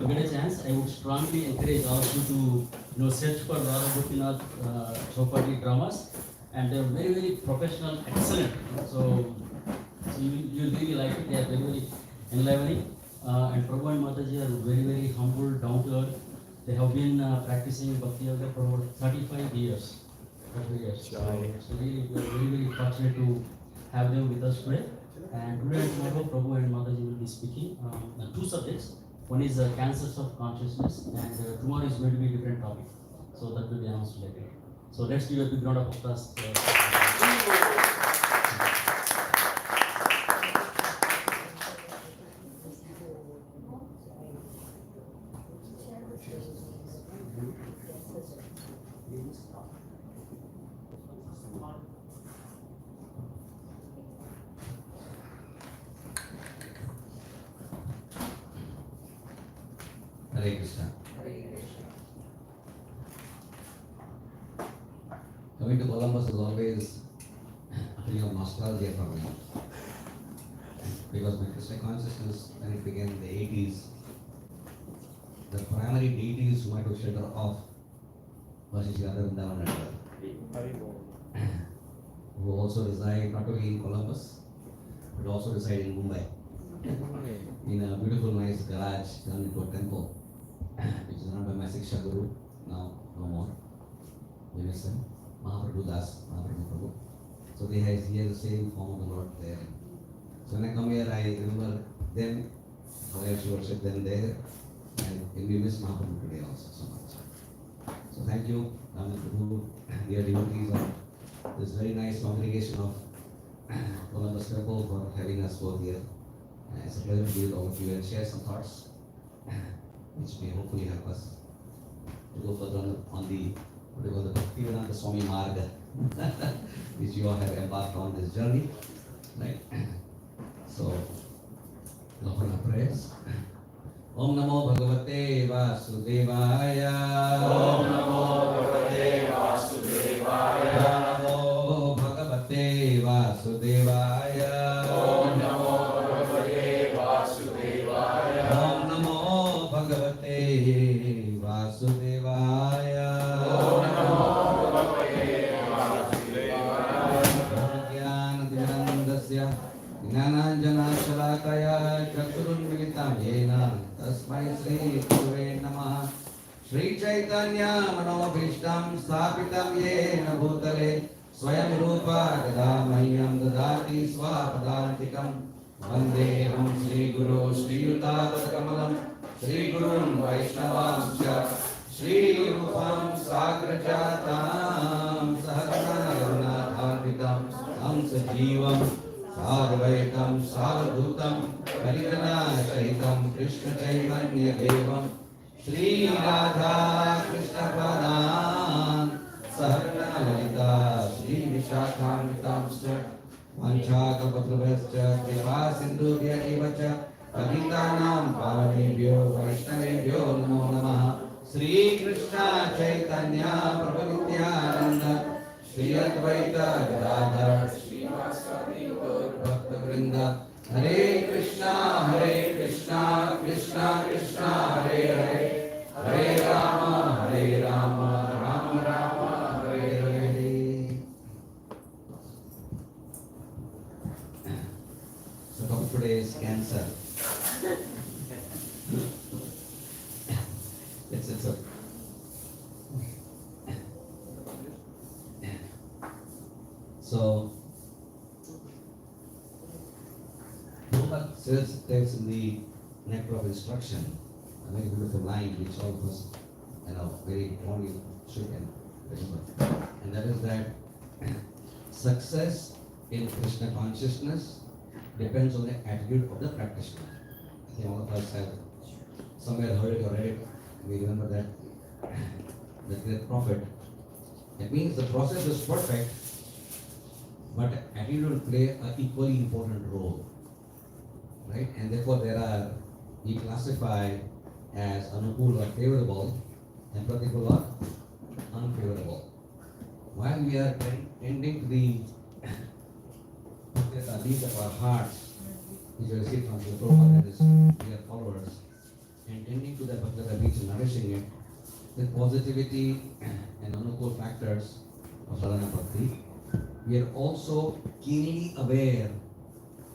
get a chance, I would strongly encourage all of you to search for Lord Gopinath Chopati dramas, and they're very very professional, excellent. So you really like it. They are very very enlivening. And Prabhu and Mataji are very very humble, down to earth. They have been practicing Bhakti Yoga for over 35 years. 35 years. So really we are very very fortunate to have them with us today. And today and tomorrow, Prabhu and Mataji will be speaking on two subjects. One is cancers of consciousness, and tomorrow is going to be a different topic. So that will be announced later. So let's give a big round of applause. Hare Krishna. Coming to Columbus is always a feeling of nostalgia for me. Because my Krishna consciousness, when it began in the 80s, the primary deities who I took shelter of was Sri Vrindavan who also reside not only in Columbus, but also reside in Mumbai. In a beautiful, nice garage turned into a temple, which is run by my Siksha Guru, now no more. We miss him, Mahaprabhu Das, Mahaprabhu Prabhu. So he has the same form of the Lord there. So when I come here, I remember them, how I used to worship them there, and we miss Mahaprabhu today also so much. So thank you, Prabhu, dear devotees of this very nice congregation of Columbus Temple for having us both here. It's a pleasure to be with all of you and share some thoughts which may hopefully help us to go further on the what we call the Bhaktivedanta Swami Marga, which you all have embarked on this journey, right? So, open our prayers. Om Namo Bhagavate Vasudevaya. Om Namo Bhagavate Vasudevaya. Om Namo Bhagavate Vasudevaya. Om Namo Bhagavate Vasudevaya. Om Namo Bhagavate Vasudevaya. Om Namo Bhagavate Vasudevaya. Jnanadhyandasya Jnananjanashalakaya Chaturunmilitam Yena Tasmai Sri Gurave Namaha. Shri Chaitanya Manobhishtam Sthapitam Yena Bhutale Swayam Rupa Gadamahyam Dadati Swapadantikam Vandeham Sri Guru Sri Yutatakalam Sri Gurun Vaishnavamscha Sri Rupam Sagrajatam Sahagana Yarunatharvitam Samsajivam Sarvaitam Sarvadhutam Karidana Sahitam Krishna Chaitanya Devam Sri Radha Krishna Padan Sahagana Lalita Sri Visakha Vanchakapatruvascha Kripa Sindhubhya Evacha Patitanam Pavanebhyo Vaishnavebhyo Namo Namaha. Sri Krishna Chaitanya Prabhu Nityananda Sri Advaita Gadadhar Srivasadi Gaur Bhakta Vrinda. Hare Krishna Krishna Krishna Hare Hare, Hare Rama Rama Rama Hare Hare. So topic today is cancer. It's a so Prabhupada says there's in the nectar of instruction a very beautiful line which all of us very strongly should remember. And that is that success in Krishna consciousness depends on the attitude of the practitioner. I think all of us have somewhere heard it or read it. We remember that the great prophet. It means the process is perfect, but attitude will play an equally important role, right? And therefore we classify as anukul or favorable and pratikul or unfavorable. While we are tending to the needs of our hearts, which we receive from the Prabhupada and his dear followers, and tending to the Bhakti beach and nourishing it with positivity and anukul factors of sadhana bhakti, we are also keenly aware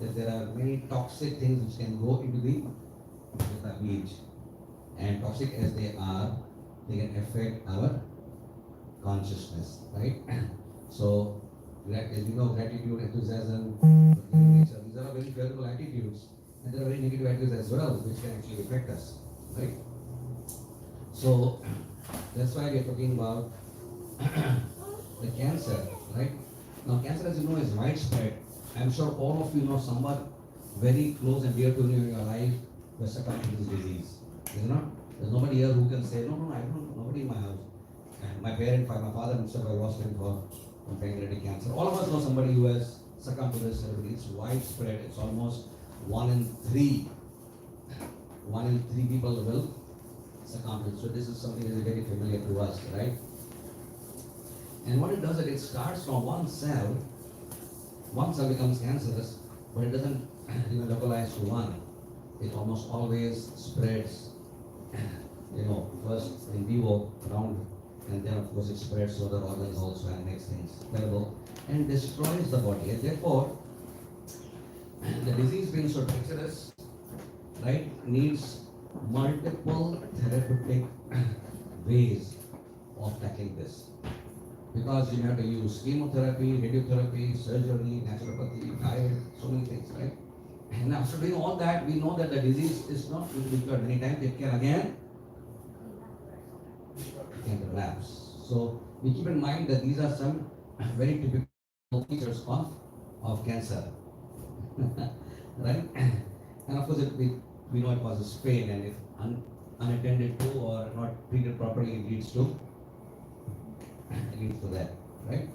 that there are many toxic things which can go into the beach. And toxic as they are, they can affect our consciousness, right? So, as we know, gratitude, enthusiasm, forgiving nature, these are very favorable attitudes, and there are very negative attitudes as well, which can actually affect us, right? So, that's why we are talking about the cancer, right? Now, cancer, as you know, is widespread. I'm sure all of you know someone very close and dear to you in your life who has succumbed to this disease. Is it not? There's nobody here who can say, no, I don't, nobody in my house. And my parent, my father himself, I lost him from pancreatic cancer. All of us know somebody who has succumbed to this. It's widespread. It's almost 1 in 3. 1 in 3 people will succumb to it. So this is something that is very familiar to us, right? And what it does is it starts from one cell becomes cancerous, but it doesn't even localize to one. It almost always spreads, first in vivo around, and then of course it spreads to other organs also and makes things terrible and destroys the body. And therefore, the disease being so treacherous, right, needs multiple therapeutic ways of tackling this. Because you have to use chemotherapy, radiotherapy, surgery, naturopathy, diet, so many things, right? And after doing all that, we know that the disease is not going to be cured. Many times it can again relapse. So we keep in mind that these are some very typical features of cancer, right? And of course, we know it causes pain, and if unattended to or not treated properly, it leads to that, right?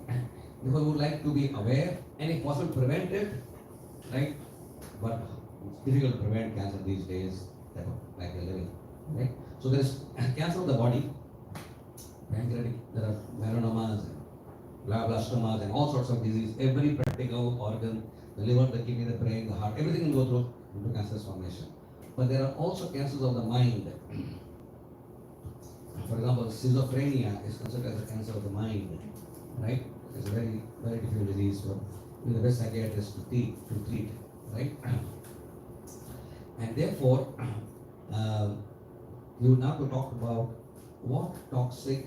Because we would like to be aware and if possible prevent it, right? But it's difficult to prevent cancer these days, like we're living, right? So there's cancer of the body, pancreatic, there are melanomas, glioblastomas, and all sorts of diseases. Every practical organ, the liver, the kidney, the brain, the heart, everything will go through into cancer formation. But there are also cancers of the mind. For example, schizophrenia is considered as a cancer of the mind, right? It's a very, very difficult disease for the best psychiatrists to treat, right? And therefore, we would now to talk about what toxic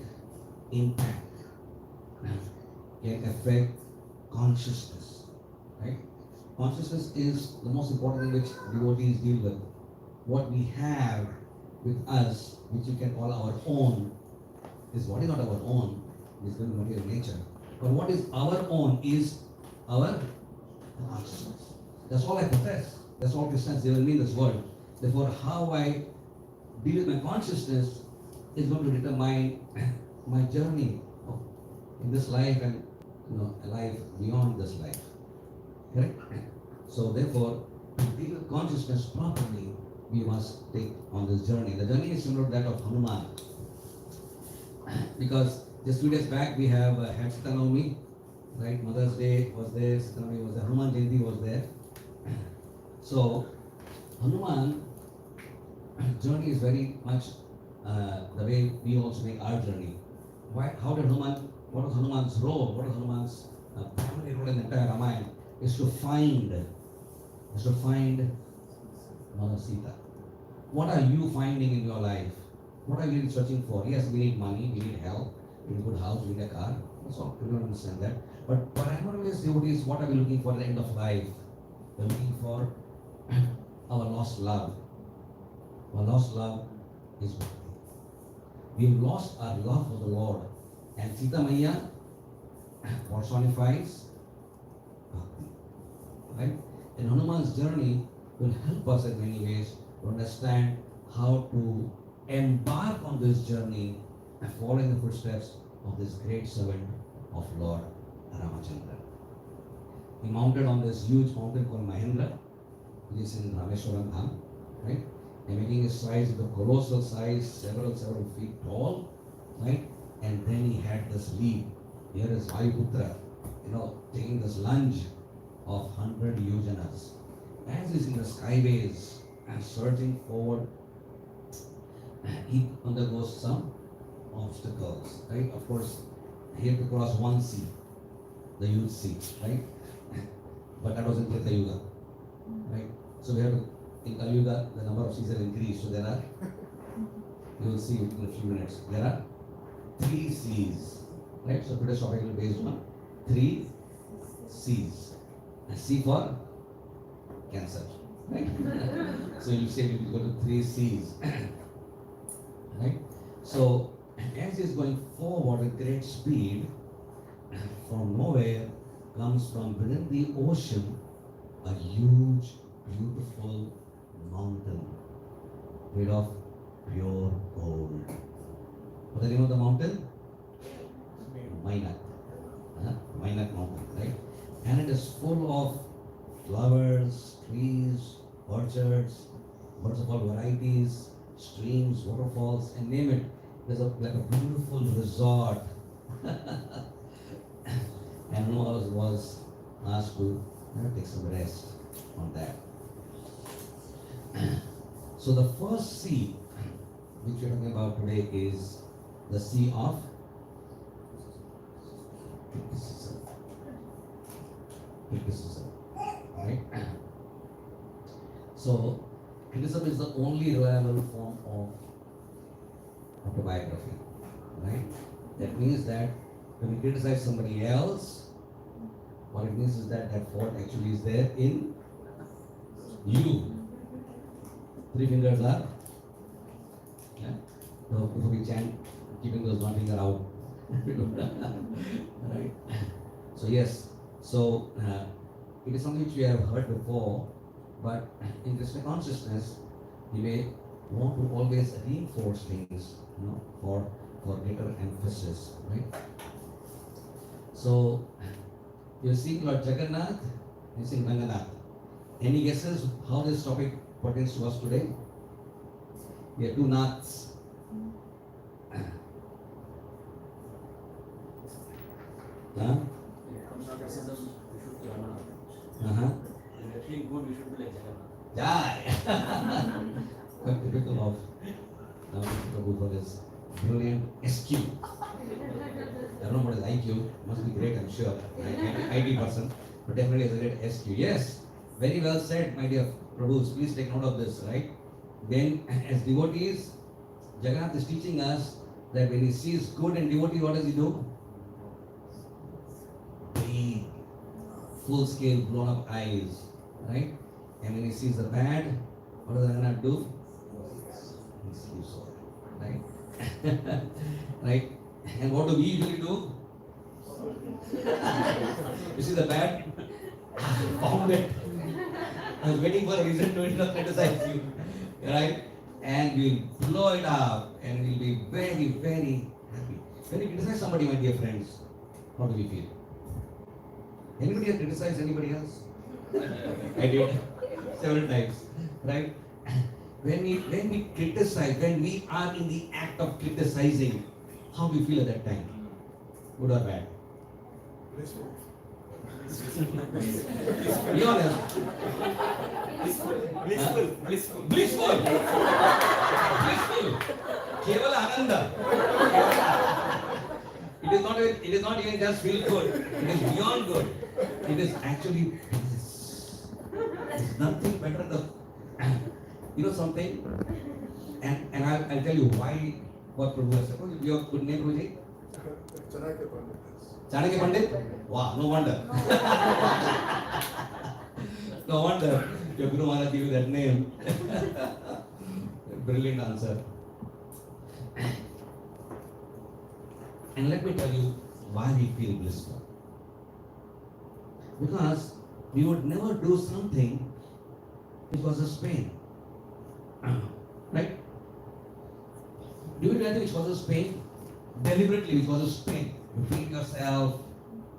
impact can affect consciousness, right? Consciousness is the most important thing which devotees deal with. What we have with us, which you can call our own, is what is not our own, is the material nature. But what is our own is our consciousness. That's all I possess. That's all Christians given me in this world. Therefore, how I deal with my consciousness is going to determine my journey in this life and a life beyond this life. Correct? So therefore, to deal with consciousness properly, we must take on this journey. The journey is similar to that of Hanuman. Because just 2 days back we have had Sita Navami, right? Mother's Day was there, Sita Navami was there, Hanuman Jayanti was there. So Hanuman journey is very much the way we also make our journey. Why? How did Hanuman? What was Hanuman's role? What was Hanuman's primary role in the entire Ramayana? Is to find Mother Sita. What are you finding in your life? What are you searching for? Yes, we need money, we need help, we need a good house, we need a car. That's all. We don't understand that. But primarily, devotees, what are we looking for at the end of life? We're looking for our lost love. Our lost love is bhakti. We've lost our love for the Lord. And Sita Maya personifies bhakti. Right? And Hanuman's journey will help us in many ways to understand how to embark on this journey and follow in the footsteps of this great servant of Lord Ramachandra. He mounted on this huge mountain called Mahendra, which is in Rameshwaram Dham, right? And making his strides with a colossal size, several feet tall, right? And then he had this leap. Here is Vayuputra, taking this lunge of 100 yojanas. As he's in the skyways and surging forward he undergoes some obstacles, right? Of course, he had to cross one sea, the huge sea, right? But that was in Treta Yuga, right? So we have to, in Kali Yuga, the number of seas have increased. So there are, you will see in a few minutes, there are 3 seas, right? So today's topic will be based on 3 seas. A sea for cancer, right? So you say you go to 3 seas, right? So as he's going forward with great speed, from nowhere comes from within the ocean a huge, beautiful mountain made of pure gold. What is the name of the mountain? Mainak. Mainak mountain, right? And it is full of flowers, trees, orchards, birds of all varieties, streams, waterfalls, and name it. There's like a beautiful resort. And Noah was asked to take some rest on that. So the first sea which we're talking about today is the sea of criticism. Right? So criticism is the only reliable form of autobiography. Right? That means that when you criticize somebody else, what it means is that that fault actually is there in you. 3 fingers are, yeah. So if we chant, keeping those 1 finger out. Right? So yes, so it is something which we have heard before, but in Krishna consciousness, you may want to always reinforce things, for greater emphasis, right? So you see Lord Jagannath, you see Ranganath. Any guesses how this topic pertains to us today? We have 2 Naths. Huh? Criticism, we should be Ramana. Uh-huh. If we are feeling good, we should be like Jagannath. Yeah. Quite typical of Prabhu for his brilliant SQ. I don't know what is IQ, must be great, I'm sure. IT person, but definitely has a great SQ. Yes, very well said, my dear Prabhus. Please take note of this, right? Then, as devotees, Jagannath is teaching us that when he sees good in devotee, what does he do? Big, full scale, blown up eyes, right? And when he sees the bad, what does Jagannath do? He sleeps over, right? Right? And what do we usually do? You see the bad? Found it. I was waiting for a reason to criticize you. Right? And we'll blow it up and we'll be very, very happy. When you criticize somebody, my dear friends, how do we feel? Anybody has criticized anybody else? I did. Several times. Right? When we criticize, when we are in the act of criticizing, how do you feel at that time? Good or bad? Blissful. Be honest. Blissful. Blissful. Kevala Ananda. It is not even just feel good. It is beyond good. It is actually bliss. It's nothing better than, you know something? And I'll tell you why. What Prabhu has said. Your good name, Prabhuji? Chanakya Pandit. Chanakya Pandit? Wow, no wonder. No wonder your Guru Maharaj gave you that name. Brilliant answer. And let me tell you why we feel blissful. Because we would never do something which causes pain. Right? Do you do anything which causes pain? Deliberately which causes pain. You feel yourself,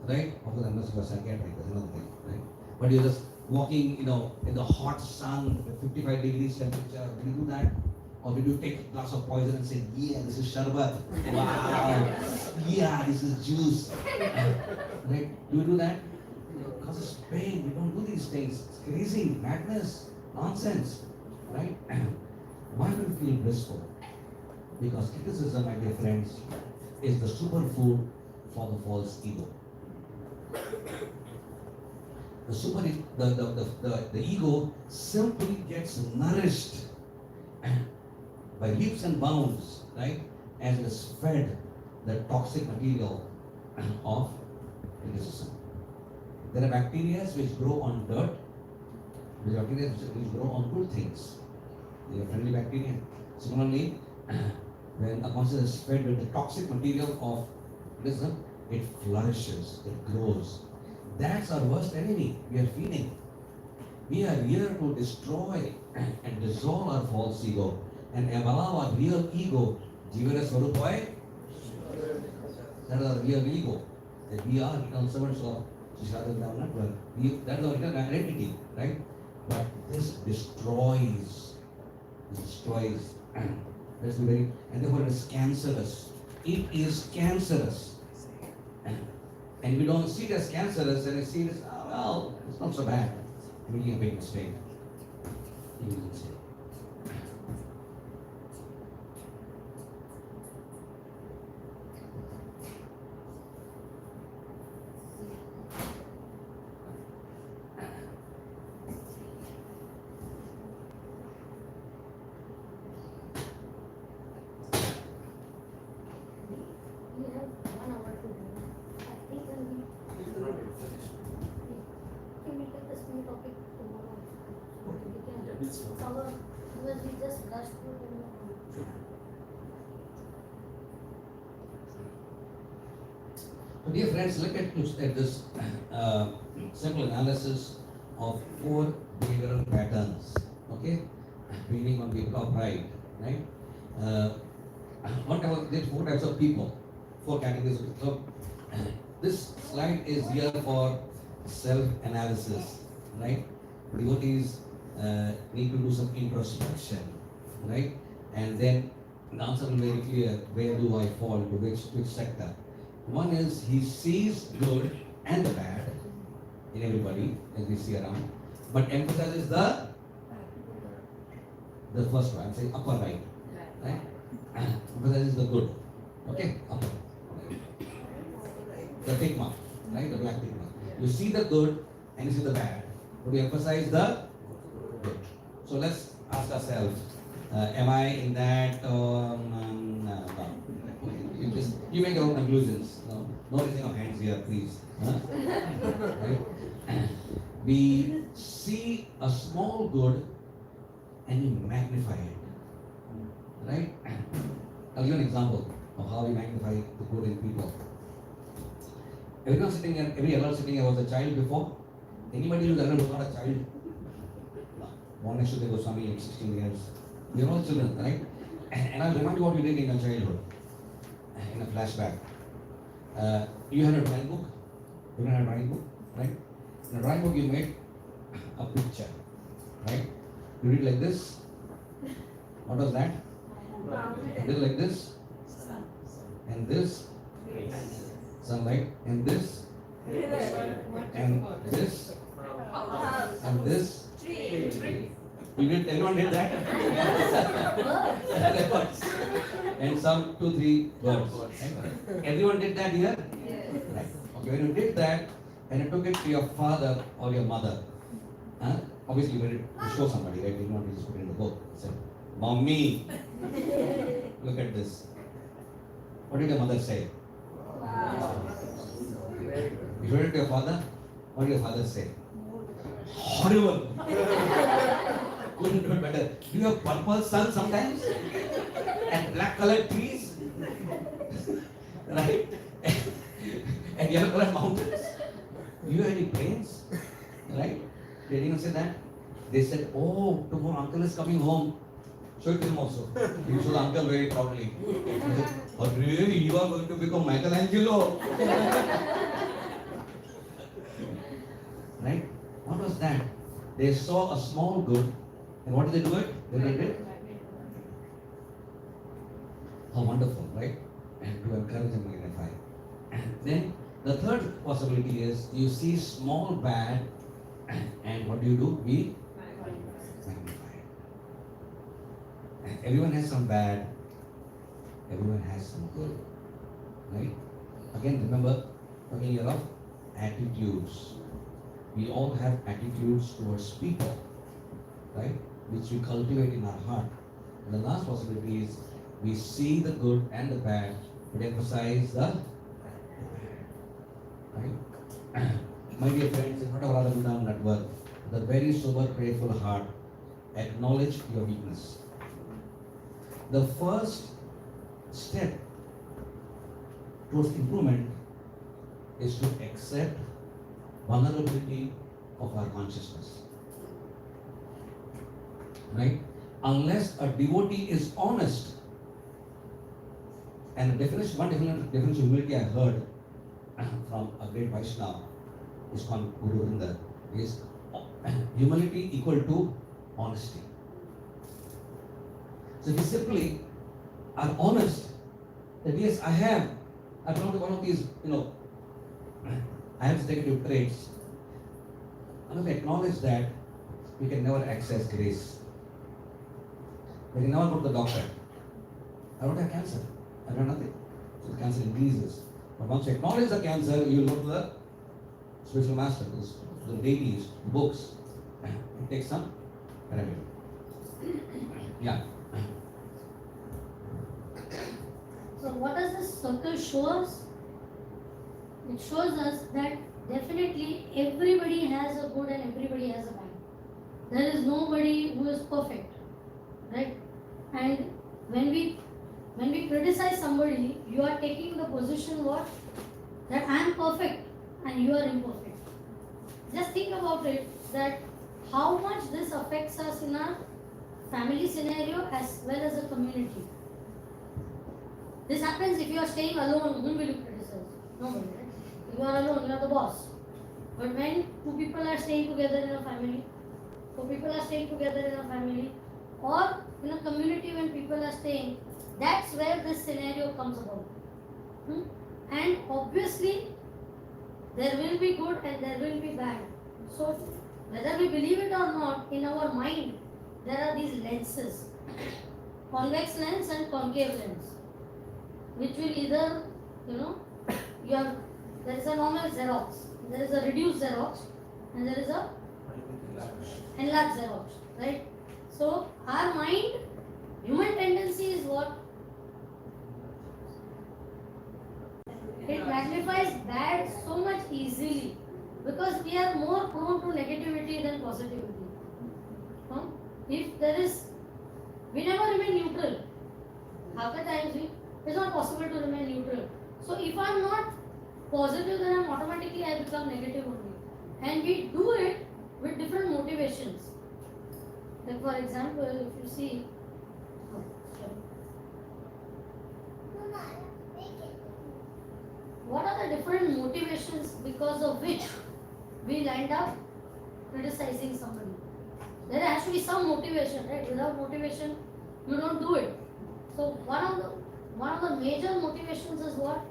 right? Of course, unless you are psychiatric, that's another thing, right? But you're just walking, in the hot sun, 55 degrees temperature. Will you do that? Or will you take a glass of poison and say, yeah, this is sharbat. Wow. Yeah, this is juice. Right? Do you do that? It causes pain. We don't do these things. It's crazy, madness, nonsense. Right? Why do you feel blissful? Because criticism, my dear friends, is the superfood for the false ego. The ego simply gets nourished by leaps and bounds, right? As it is fed the toxic material of criticism. There are bacteria which grow on dirt, there are bacteria which grow on good things. They are friendly bacteria. Similarly, when a consciousness is fed with the toxic material of criticism, it flourishes, it grows. That's our worst enemy we are feeding. We are here to destroy and dissolve our false ego and allow our real ego, Jivara Swarupai, that is our real ego. That we are eternal servants of Srila Prabhupada. That is our eternal identity, right? But this destroys. That's very, and therefore it is cancerous. It is cancerous. And we don't see it as cancerous, and we see it as, oh, well, it's not so bad. We're making a big mistake. We have 1 hour to do. I think can we take the same topic tomorrow? We can cover because we just rushed through the So dear friends, look at this simple analysis of 4 behavioral patterns. Okay, beginning on the top right, right? There's 4 types of people, 4 categories. So this slide is here for self-analysis, right? Devotees need to do some introspection, right? And then the answer will be very clear. Where do I fall into which sector? One is he sees good and the bad in everybody as we see around, but emphasizes the first one, say upper right, right? Emphasizes the good, okay? Upper right. The tick mark, right? The black tick mark. You see the good and you see the bad, but you emphasize the good. So let's ask ourselves, am I in that? No. You make your own conclusions. No raising of hands here, please. Huh? Right? We see a small good and we magnify it. Right? I'll give you an example of how we magnify the good in people. Everyone sitting here, every adult sitting here was a child before. Anybody who's adult was not a child? Born next to the Goswami at 16 years. We are all children, right? And I'll remind you what we did in your childhood. In a flashback. You had a drawing book. You had a drawing book, right? In a drawing book, you made a picture, right? You did like this. What was that? You did like this, and this, sunlight, and this, and this, and this. You did. Everyone did that. And some 2, 3 birds. Everyone did that here? Right. Okay, when you did that and you took it to your father or your mother, obviously you made it to show somebody, right? You didn't want to just put it in the book. You said, Mommy, look at this. What did your mother say? You showed it to your father? What did your father say? Horrible! Couldn't do it better. Do you have purple sun sometimes? And black colored trees? Right? And yellow colored mountains? Do you have any planes? Right? They didn't say that. They said, oh, tomorrow uncle is coming home. Show it to him also. You show the uncle very proudly. Oh, really? You are going to become Michelangelo? Right? What was that? They saw a small good, and what did they do it? They did it. How wonderful, right? And to encourage and magnify. And then the third possibility is you see small bad, and what do? We magnify. And everyone has some bad, everyone has some good, right? Again, remember, talking here of attitudes. We all have attitudes towards people, right? Which we cultivate in our heart. And the last possibility is we see the good and the bad, but emphasize the right? My dear friends, in front of Radha Gundam Network, with a very sober, grateful heart, acknowledge your weakness. The first step towards improvement is to accept vulnerability of our consciousness. Right? Unless a devotee is honest, and one definition of humility I heard from a great Vaishnava, is called Guru Vrinda, is humility equal to honesty. So if we simply are honest that yes, I belong to one of these, I have negative traits. And if we acknowledge that, we can never access grace. We can never go to the doctor. I don't have cancer. I don't have nothing. So the cancer increases. But once you acknowledge the cancer, you will go to the spiritual master, to the deities, books. It takes some remedy. Yeah. So what does this circle show us? It shows us that definitely everybody has a good and everybody has a bad. There is nobody who is perfect, right? And when we criticize somebody, you are taking the position what? That I am perfect and you are imperfect. Just think about it, that how much this affects us in our family scenario as well as a community. This happens if you are staying alone. Whom will you criticize? Nobody, right? If you are alone, you are the boss. But when two people are staying together in a family, four people are staying together in a family, or in a community when people are staying, that's where this scenario comes about. And obviously, there will be good and there will be bad. So, whether we believe it or not, in our mind, there are these lenses, convex lens and concave lens, which will either, there is a normal Xerox, there is a reduced Xerox, and there is a enlarged Xerox, right? So, our mind, human tendency is what? It magnifies bad so much easily because we are more prone to negativity than positivity. If there is, we never remain neutral. Half the times it's not possible to remain neutral. So if I am not positive, then automatically I become negative only. And we do it with different motivations. Like for example, if you see, what are the different motivations because of which we land up criticizing somebody? There has to be some motivation, right? Without motivation, you don't do it. So one of the major motivations is what?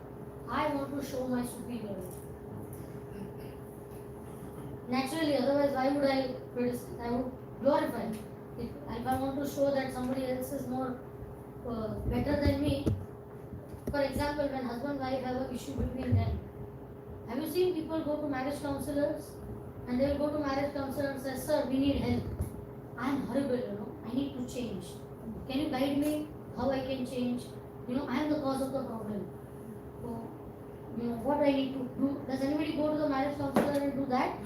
I want to show my superiority. Naturally, otherwise why would I criticize? I would glorify. If I want to show that somebody else is more better than me, for example, when husband and wife have an issue between them, have you seen people go to marriage counselors and they will go to marriage counselor and say, sir, we need help. I am horrible, I need to change. Can you guide me how I can change? I am the cause of the problem. So, what I need to do? Does anybody go to the marriage counselor and do that?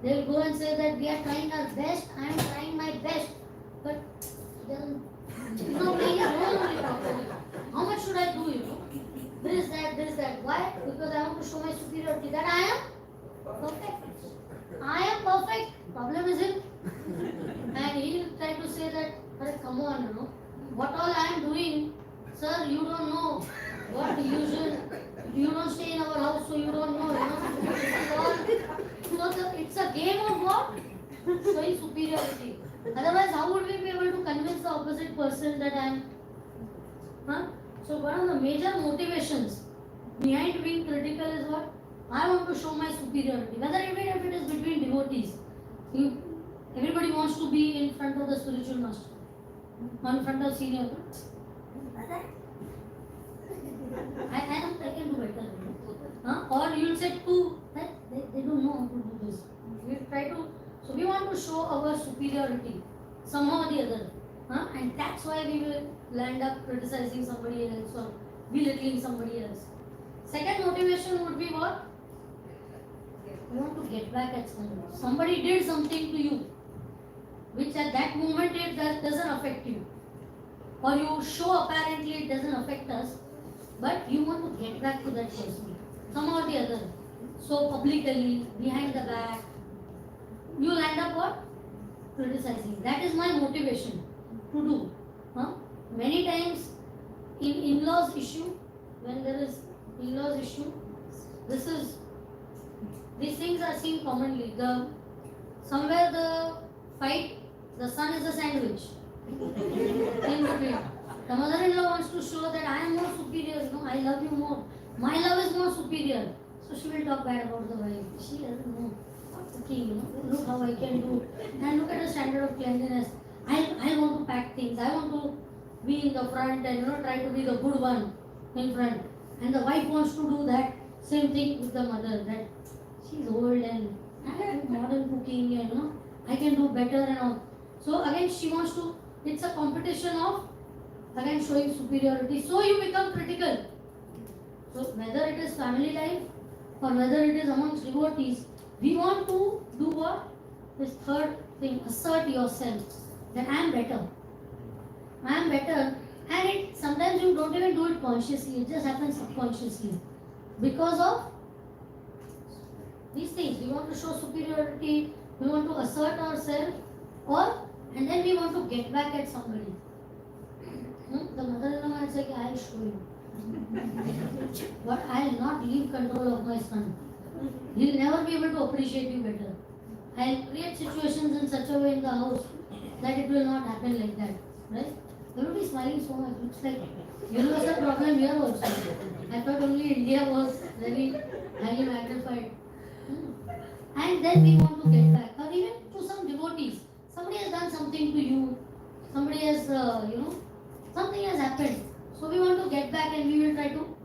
They will go and say that we are trying our best, I am trying my best. But nobody is doing it properly. How much should I do, This, that. Why? Because I want to show my superiority that I am perfect. I am perfect. Problem is him. And he will try to say that, come on, what all I am doing, sir, you don't know. What you don't stay in our house, so you don't know, So it's a game of what? Showing superiority. Otherwise, how would we be able to convince the opposite person that I am? So one of the major motivations behind being critical is what? I want to show my superiority. Whether even if it is between devotees. Everybody wants to be in front of the spiritual master. In front of senior. or you'll say two, that they don't know how to do this. We try to, so we want to show our superiority somehow or the other. And that's why we will land up criticizing somebody else or belittling somebody else. Second motivation would be what? You want to get back at somebody. Somebody did something to you, which at that moment it doesn't affect you. Or you show apparently it doesn't affect us, but you want to get back to that person, somehow or the other. So publicly, behind the back, you will end up what? Criticizing. That is my motivation to do. Many times in in-laws issue, when there is in-laws issue, these things are seen commonly. Somewhere the fight, the son is a sandwich. In between. The mother-in-law wants to show that I am more superior, I love you more. My love is more superior. So she will talk bad about the wife. She doesn't know. Not cooking, look how I can do. And look at the standard of cleanliness. I want to pack things. I want to be in the front and try to be the good one in front. And the wife wants to do that same thing with the mother. That she's old and I do modern cooking and I can do better and all. So again she wants to, it's a competition of again showing superiority. So you become critical. So whether it is family life or whether it is amongst devotees, we want to do what? This third thing, assert yourself that I am better. I am better. And sometimes you don't even do it consciously, it just happens subconsciously. Because of these things, we want to show superiority, we want to assert ourselves, and then we want to get back at somebody. The mother-in-law might say, I'll show you. But I'll not leave control of my son. He'll never be able to appreciate you better. I'll create situations in such a way in the house that it will not happen like that. Right? Everybody is smiling so much. Looks like universal problem here also. I thought only India was very highly magnified. And then we want to get back. Or even to some devotees. Somebody has done something to you. Somebody has, something has happened. So we want to get back and we will try to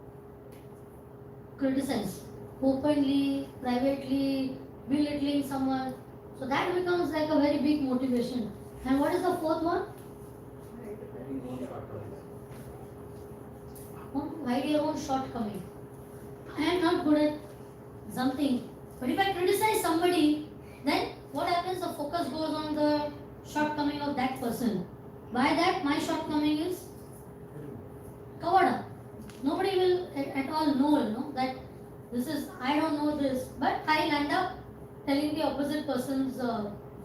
criticize. Openly, privately, belittling someone. So that becomes like a very big motivation. And what is the fourth one? Hide your own shortcoming. I am not good at something. But if I criticize somebody, then what happens? The focus goes on the shortcoming of that person. By that, my shortcoming is covered up. Nobody will at all know, that this is, I don't know this, but I'll end up telling the opposite person's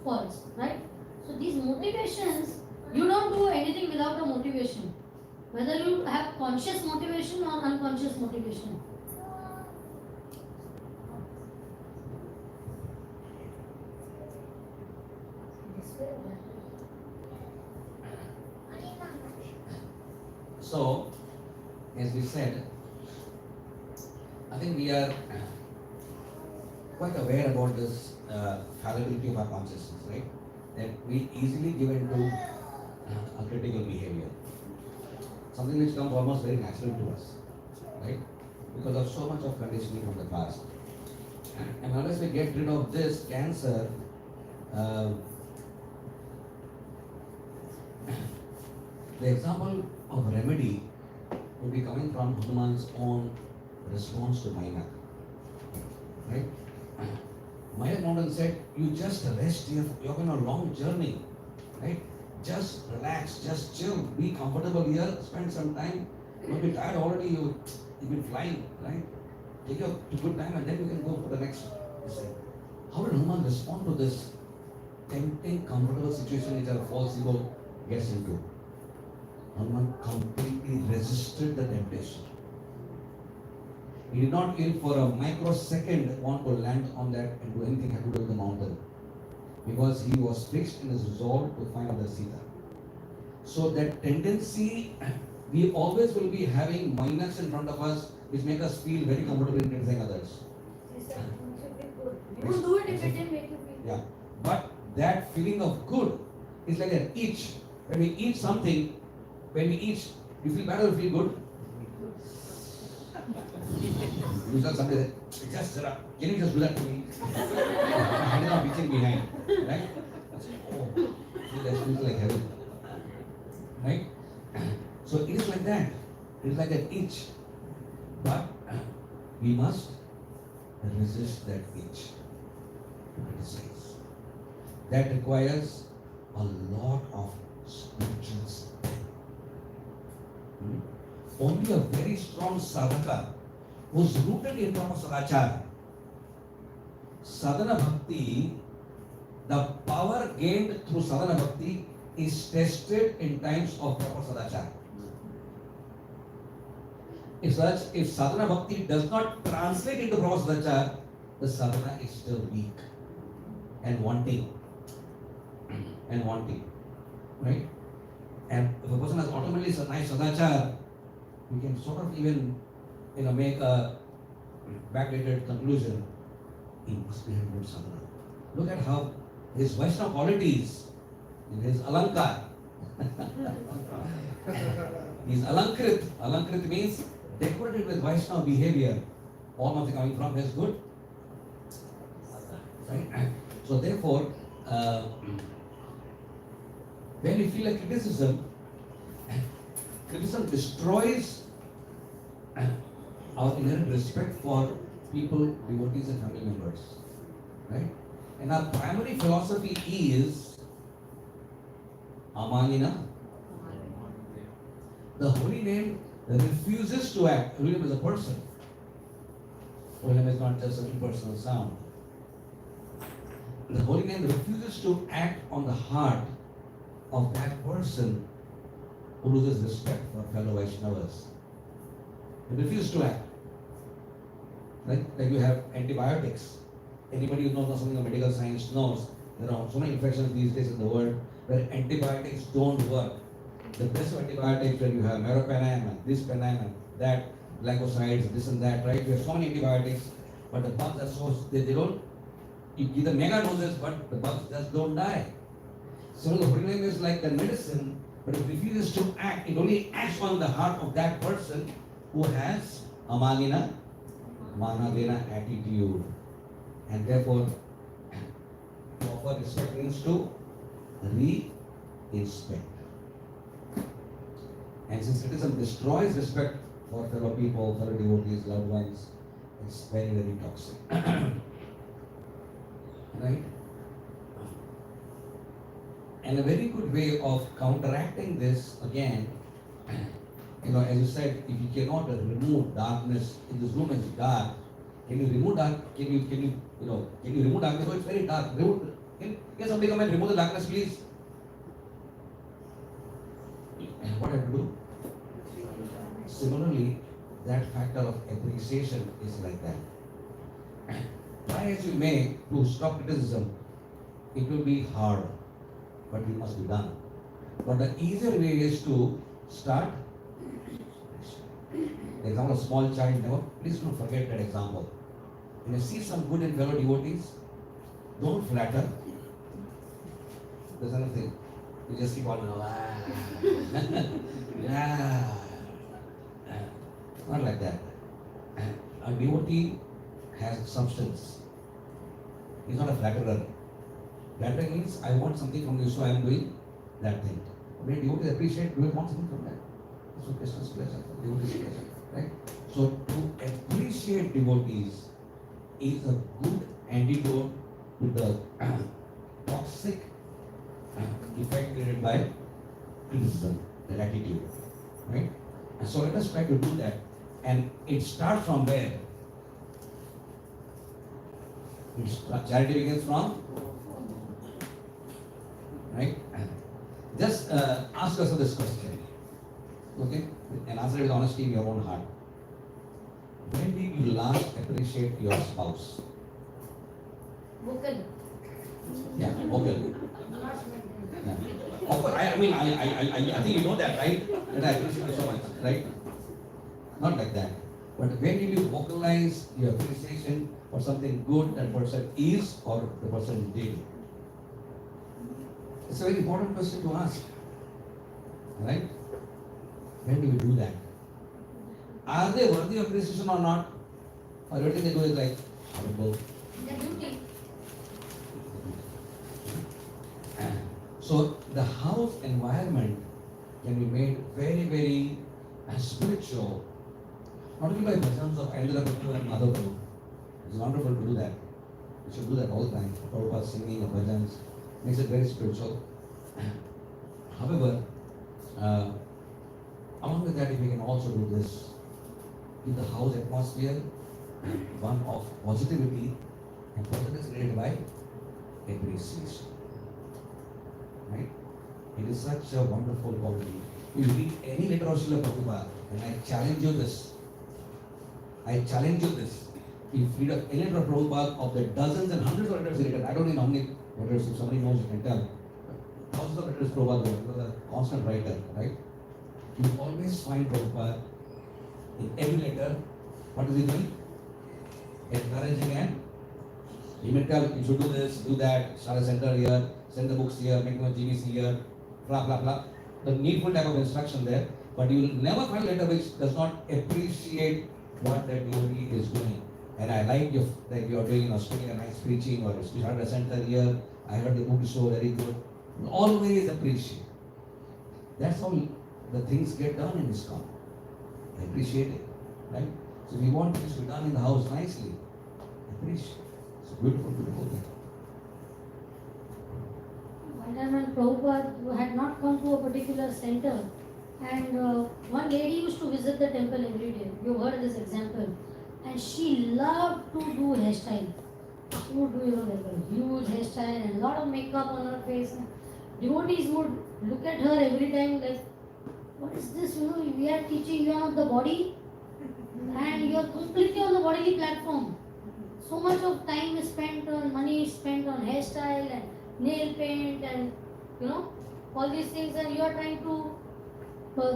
faults, right? So these motivations, you don't do anything without a motivation. Whether you have conscious motivation or unconscious motivation. So, as we said, I think we are quite aware about this fallibility of our consciousness, right? That we easily give into a critical behavior. Something which comes almost very natural to us, right? Because of so much of conditioning from the past. And unless we get rid of this cancer, the example of remedy will be coming from Hanuman's own response to Mayak. Right? Mayak Mountain said, you just rest here, you're on a long journey. Right? Just relax, just chill, be comfortable here, spend some time. You'll be tired already, you've been flying, right? Take your good time and then you can go for the next. How did Hanuman respond to this tempting, comfortable situation which a false ego gets into? Hanuman completely resisted the temptation. He did not even for a microsecond want to land on that and do anything had to do with the mountain. Because he was fixed in his resolve to find the Sita. So that tendency, we always will be having minus in front of us which make us feel very comfortable in criticizing others. You won't do it if it didn't make you feel good. Yeah. But that feeling of good is like an itch. When we eat something, when we eat, you feel bad or feel good? You saw somebody say, just Sara, can you just do that to me? My hand is not reaching behind. Right? I say, oh, see, that feels like heaven. Right? So it is like that. It is like an itch. But we must resist that itch to criticize. That requires a lot of spiritual strength. Only a very strong sadhaka who's rooted in proper sadachar. Sadhana bhakti, the power gained through sadhana bhakti is tested in times of proper sadachar. If sadhana bhakti does not translate into proper sadachar, the sadhana is still weak and wanting. Right? And if a person has automatically a nice sadachar, we can sort of even make a backdated conclusion. He must be having good sadhana. Look at how his Vaishnava qualities in his alankar. He's alankrit. Alankrit means decorated with Vaishnava behavior. All of it coming from his good. Right? So therefore, when we feel like criticism destroys our inherent respect for people, devotees and family members. Right? And our primary philosophy is Amanina. The holy name refuses to act. Holy name is a person. Holy name is not just an impersonal sound. The holy name refuses to act on the heart of that person who loses respect for fellow Vaishnavas. It refuses to act. Right? Like you have antibiotics. Anybody who knows something of medical science knows there are so many infections these days in the world where antibiotics don't work. The best of antibiotics where you have meropenem and this penem and that, glycosides, this and that, right? You have so many antibiotics, but the bugs are so, they don't, you give the mega doses, but the bugs just don't die. So the holy name is like the medicine, but it refuses to act. It only acts on the heart of that person who has Amanina, Manadena attitude. And therefore, to offer respect means to re-inspect. And since criticism destroys respect for fellow people, fellow devotees, loved ones, it's very, very toxic. Right? And a very good way of counteracting this, again, as you said, if you cannot remove darkness, in this room is dark, can you remove dark? Can you remove darkness? Oh, it's very dark. Can somebody come and remove the darkness, please? What I have to do? Similarly, that factor of appreciation is like that. Try as you may to stop criticism, it will be hard, but it must be done. But the easier way is to start. The example of small child, please don't forget that example. When you see some good in fellow devotees, don't flatter. There's nothing. You just keep on, yeah. Not like that. A devotee has substance. He's not a flatterer. Flattering means I want something from you, so I am doing that thing. When devotees appreciate, do you want something from that? So Krishna's pleasure, devotee's pleasure, right? So to appreciate devotees is a good antidote to the toxic effect created by criticism, that attitude, right? And so let us try to do that. And it starts from where? Charity begins from, right? Just ask yourself this question, okay? And answer it with honesty in your own heart. When did you last appreciate your spouse? Vocal. Yeah, vocal. Yeah. Of course, I think you know that, right? That I appreciate you so much, right? Not like that. But when did you vocalize your appreciation for something good that person is or the person did? It's a very important question to ask. Right? When do we do that? Are they worthy of appreciation or not? Or everything they do is like, horrible. The beauty. So the house environment can be made very, very spiritual. Not only by presence of elder people and other people. It's wonderful to do that. We should do that all the time. Prabhupada singing or bhajans makes it very spiritual. However, along with that, if we can also do this, keep the house atmosphere one of positivity, and positivity is created by appreciation. Right? It is such a wonderful quality. You read any letter of Srila Prabhupada, and I challenge you this. If you read any letter of Prabhupada of the dozens and hundreds of letters he written, I don't know how many letters, if somebody knows, you can tell. Thousands of letters Prabhupada wrote. He was a constant writer, right? You always find Prabhupada in every letter. What is he doing? Encouraging, and he may tell you should do this, do that, start a center here, send the books here, make them GBC here, blah blah blah. The needful type of instruction there, but you will never find a letter which does not appreciate what that devotee is doing. And I like you that you are doing in Australia nice preaching, or you started a center here. I heard the book show very good. Always appreciate. That's how the things get done in ISKCON. Appreciate it, right? So we want things to be done in the house nicely. Appreciate. It's a beautiful, beautiful thing. One time when Prabhupada had not come to a particular center, and one lady used to visit the temple every day. You heard this example. And she loved to do hairstyle. She would do, like a huge hairstyle and a lot of makeup on her face. Devotees would look at her every time like, what is this? We are teaching you on the body, and you are completely on the bodily platform. So much of time is spent on money, is spent on hairstyle and nail paint and all these things, and you are trying to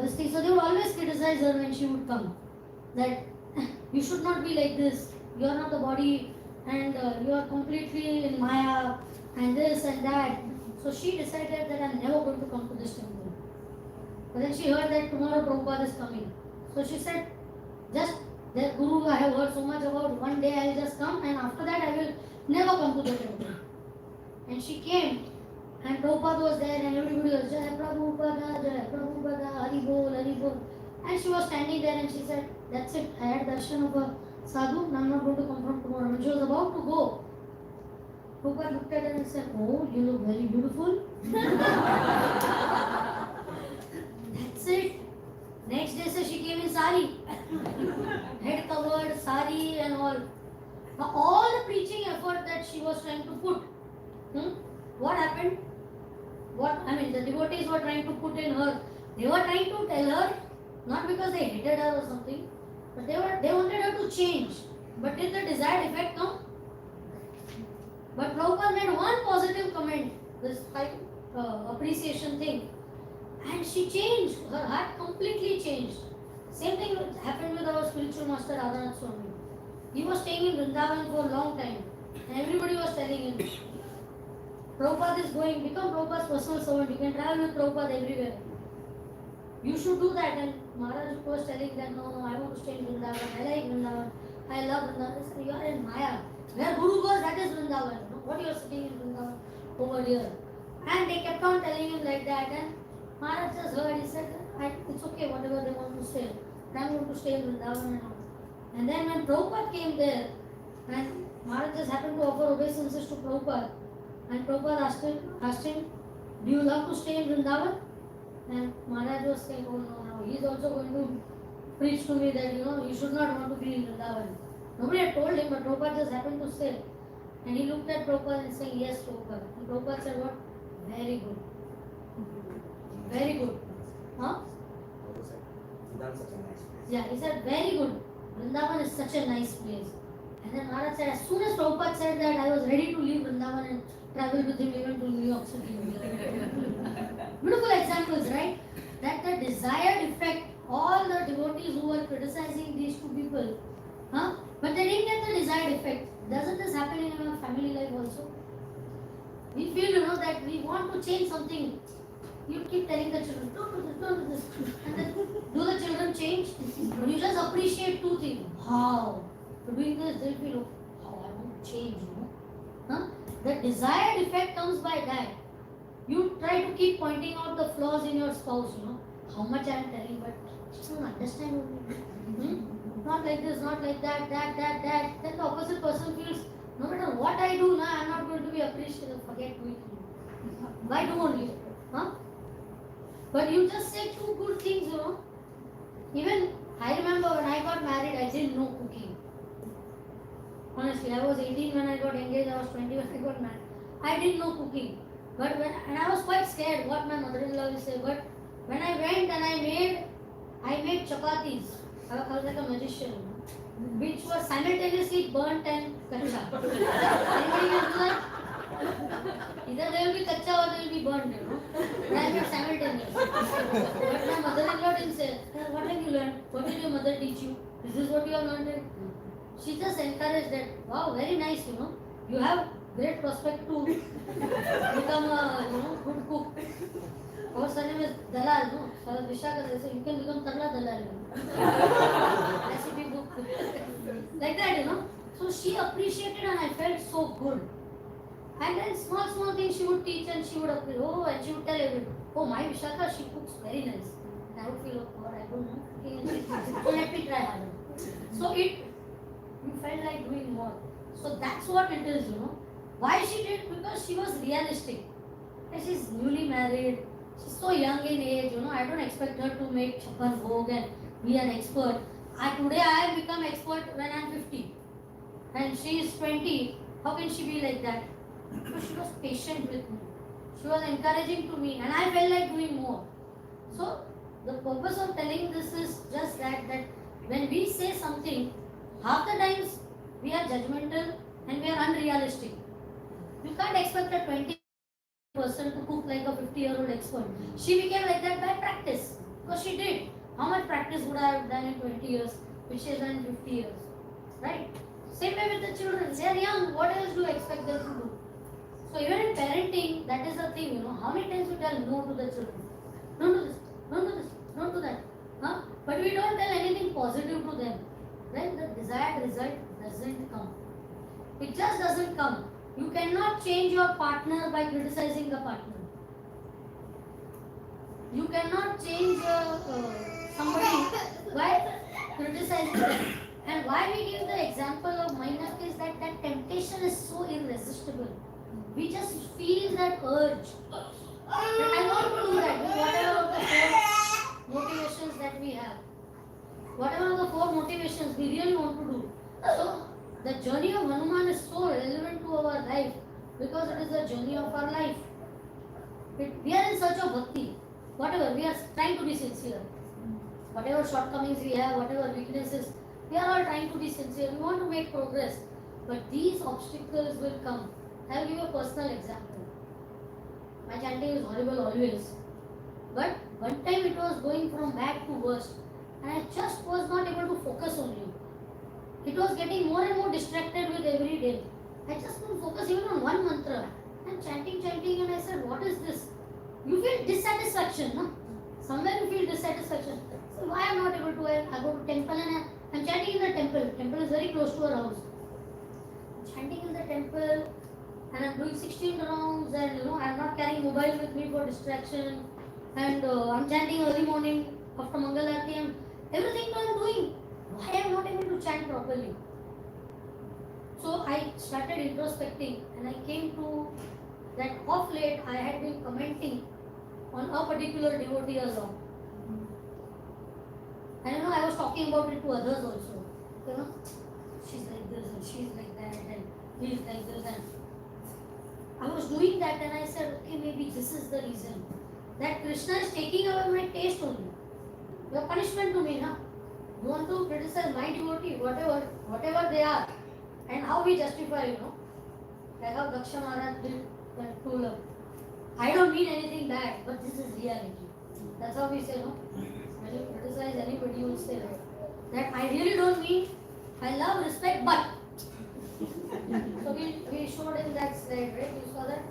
this thing. So they would always criticize her when she would come, that you should not be like this. You are not the body, and you are completely in Maya and this and that. So she decided that I am never going to come to this temple. But then she heard that tomorrow Prabhupada is coming. So she said, just that Guru I have heard so much about, one day I will just come, and after that I will never come to the temple. And she came, and Prabhupada was there, and everybody was Jai Prabhupada, Hari Bol, Hari Bol. And she was standing there, and she said, that's it, I had darshan of a sadhu, now I am not going to come from tomorrow. When she was about to go, Prabhupada looked at her and said, oh, you look very beautiful. That's it. Next day, so she came in sari. Head covered, sari and all. Now, all the preaching effort that she was trying to put, what happened? The devotees were trying to put in her. They were trying to tell her, not because they hated her or something, but they wanted her to change. But did the desired effect come? But Prabhupada made one positive comment, this appreciation thing, and she changed. Her heart completely changed. Same thing happened with our spiritual master Radhanath Swami. He was staying in Vrindavan for a long time, and everybody was telling him, Prabhupada is going, become Prabhupada's personal servant. You can travel with Prabhupada everywhere. You should do that. And Maharaj was telling them, no, I want to stay in Vrindavan. I like Vrindavan. I love Vrindavan. They said, you are in Maya. Where Guru goes, that is Vrindavan. What you are sitting in Vrindavan over here? And they kept on telling him like that. And Maharaj just heard. He said, it's okay, whatever they want to say. I'm going to stay in Vrindavan and all. And then when Prabhupada came there, and Maharaj just happened to offer obeisances to Prabhupada. And Prabhupada asked him, do you love to stay in Vrindavan? And Maharaj was saying, oh no, he is also going to preach to me that you should not want to be in Vrindavan. Nobody had told him, but Prabhupada just happened to say. And he looked at Prabhupada and said, yes, Prabhupada. And Prabhupada said, what? Very good. Very good. Huh? Yeah, he said, very good. Vrindavan is such a nice place. And then Maharaj said, as soon as Prabhupada said that, I was ready to leave Vrindavan and travel with him even to New York City. Beautiful examples, right? That the desired effect, all the devotees who were criticizing these two people, but they didn't get the desired effect. Doesn't this happen in our family life also? We feel, that we want to change something. You keep telling the children, don't do this, don't do this. And then, do the children change? You just appreciate two things. How? For doing this, they'll feel, how I want to change, you know. Huh? The desired effect comes by that. You try to keep pointing out the flaws in your spouse, you know. How much I am telling, but she don't understand only. Not like this, not like that. Then the opposite person feels, no matter what I do now, I am not going to be appreciated. Forget doing it. Why do only? Huh? But you just say two good things, you know. Even I remember when I got married, I didn't know cooking. Honestly, I was 18 when I got engaged, I was 20 when I got married. I didn't know cooking. And I was quite scared what my mother-in-law will say. But when I went and I made chapatis. I was like a magician, you know, which was simultaneously burnt and kacha. Anybody can do that? Either they will be kacha or they will be burnt, you know. And I made simultaneously. But my mother-in-law didn't say, what have you learned? What did your mother teach you? This is what you have learned? She just encouraged that, wow, very nice, you know. You have great prospect to become a, you know, good cook. Our surname is Dalal, no? So Visakha, they say you can become Tarla Dalal. Recipe book. Like that, you know. So she appreciated and I felt so good. And then small things she would teach and she would appreciate. Oh, and she would tell everyone, oh, my Visakha, she cooks very nice. And I would feel, oh God, I don't know cooking. So let me try harder. So you felt like doing more. So that's what it is, you know. Why she did? Because she was realistic. And she's newly married. She's so young in age, you know. I don't expect her to make Chappan Bhog and be an expert. Today I have become expert when I'm 50. And she is 20. How can she be like that? Because she was patient with me. She was encouraging to me. And I felt like doing more. So the purpose of telling this is just that when we say something, half the times we are judgmental and we are unrealistic. You can't expect a 20 person to cook like a 50-year-old expert. She became like that by practice. Because she did. How much practice would I have done in 20 years, which she has done in 50 years? Right? Same way with the children. They are young. What else do you expect them to do? So even in parenting, that is the thing, you know. How many times we tell no to the children? Don't do this, don't do this, don't do that. Huh? But we don't tell anything positive to them. Then the desired result doesn't come. It just doesn't come. You cannot change your partner by criticizing the partner. You cannot change somebody by criticizing them. And why we give the example of Mainak is that temptation is so irresistible. We just feel that urge. That I want to do that with whatever of the 4 motivations that we have. Whatever of the 4 motivations we really want to do. So the journey of Hanuman is so relevant to our life because it is the journey of our life. We are in search of bhakti. Whatever, we are trying to be sincere. Whatever shortcomings we have, whatever weaknesses, we are all trying to be sincere. We want to make progress. But these obstacles will come. I will give a personal example. My chanting is horrible always. But one time it was going from bad to worse. And I just was not able to focus on it. It was getting more and more distracted with every day. I just couldn't focus even on one mantra. I'm chanting and I said, what is this? You feel dissatisfaction, no? Somewhere you feel dissatisfaction. So why I'm not able to, I go to temple and I'm chanting in the temple. Temple is very close to our house. I'm chanting in the temple and I'm doing 16 rounds and I'm not carrying mobile with me for distraction. And I'm chanting early morning after Mangalarti and everything I'm doing. Why am I not able to chant properly? So I started introspecting and I came to that of late I had been commenting on a particular devotee a lot. And I was talking about it to others also. She's like this and she's like that and he's like this and I was doing that and I said, okay, maybe this is the reason. That Krishna is taking away my taste only. Your punishment to me, na? You want to criticize my devotee, whatever they are, and how we justify, like how Daksha Maharaj did that to I don't mean anything bad, but this is reality. That's how we say, no? When you criticize anybody, you will say that I really don't mean, I love, respect, but. So we showed in that slide, right? You saw that?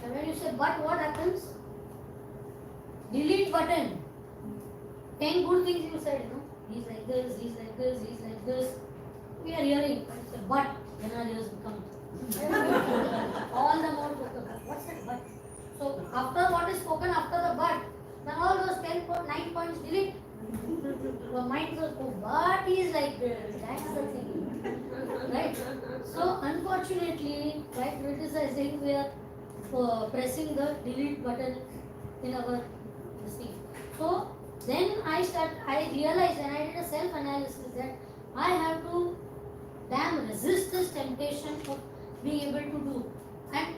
And when you say but, what happens? Delete button. 10 good things you said, he's like this, he's like this, he's like this. We are hearing, but then our ears become all the more focused. What's that but? So after what is spoken after the but, then all those 9 points delete. Your mind goes, oh, but he is like this. That's the thing. Right? So unfortunately, by criticizing, we are pressing the delete button in our thing. So then I realized and I did a self-analysis that I have to resist this temptation of being able to do. And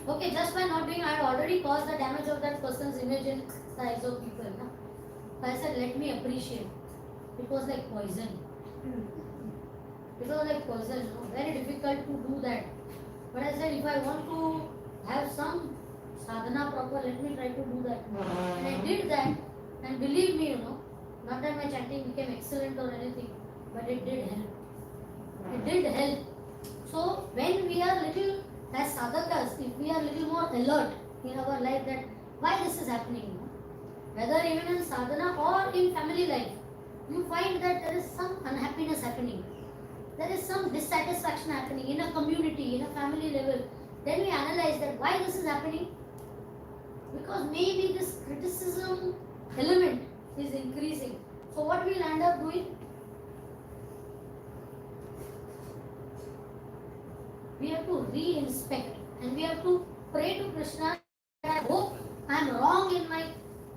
okay, just by not doing, I had already caused the damage of that person's image in the eyes of people. No? So I said, let me appreciate. It was like poison. It was like poison, very difficult to do that. But I said, if I want to have some sadhana proper, let me try to do that. And I did that, and believe me, not that my chanting became excellent or anything, but it did help. It did help. So when we are little, as sadhakas, if we are little more alert in our life that why this is happening, whether even in sadhana or in family life, you find that there is some unhappiness happening. There is some dissatisfaction happening in a community, in a family level. Then we analyze that why this is happening. Because maybe this criticism element is increasing. So what we'll end up doing? We have to re-inspect and we have to pray to Krishna that I hope I am wrong in my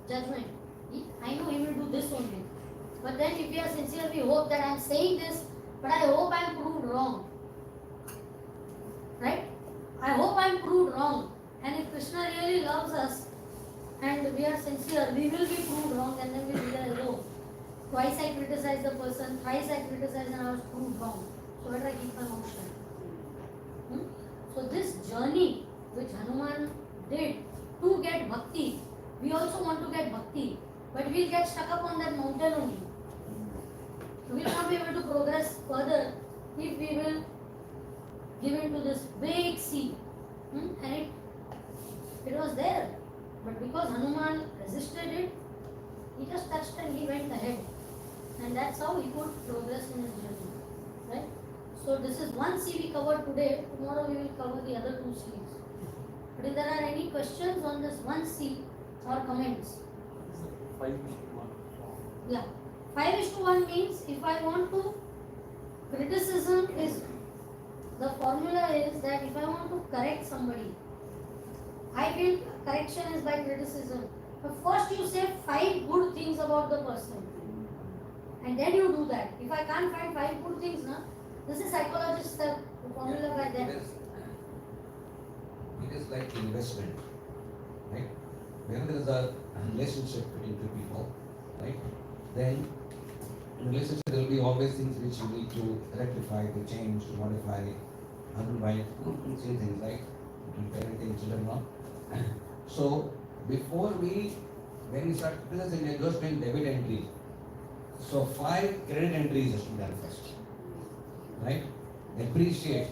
judgment. I know he will do this only. But then if we are sincere, we hope that I am saying this, but I hope I am proved wrong. Right? I hope I am proved wrong. And if Krishna really loves us and we are sincere, we will be proved wrong and then we will realize, oh, twice I criticized the person, thrice I criticized and I was proved wrong. So better I keep my mouth shut. So this journey which Hanuman did to get bhakti, we also want to get bhakti, but we'll get stuck up on that mountain only. We will not be able to progress further if we will give in to this big sea. And it was there, but because Hanuman resisted it, he just touched and he went ahead, and that's how he could progress in his journey. Right? So this is one sea we covered today. Tomorrow we will cover the other 2 seas. But if there are any questions on this one sea or comments? 5:1. Yeah. 5:1 means if I want to, criticism is, the formula is that if I want to correct somebody, I feel correction is by criticism. But first you say 5 good things about the person. And then you do that. If I can't find 5 good things, this is psychologists the formula by them. It is like investment, right? When there is a relationship between 2 people, right? Then in a relationship there will be always things which you need to rectify, to change, to modify, otherwise say things like parenting children, So when we start criticizing, it goes to debit entry. So 5 credit entries has to be done first. Right? Appreciate.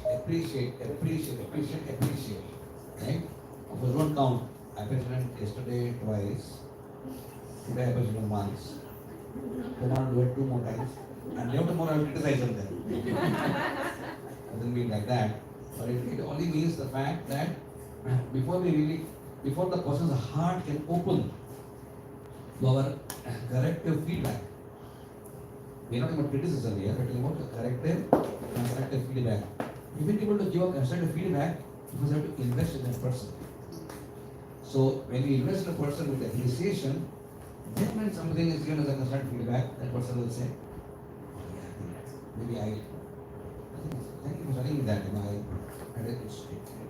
Right? Of course, don't count. I appreciated yesterday twice. Today I appreciated once. Tomorrow do it 2 more times. And day tomorrow I will criticize them then. Doesn't mean like that. But it only means the fact that before the person's heart can open to our corrective feedback. We are not about criticism here, but about corrective and constructive feedback. If we are able to give a constructive feedback, we have to invest in that person. So when we invest in a person with appreciation, then when something is given as a constructive feedback, that person will say, oh yeah, maybe I think, thank you for telling me that,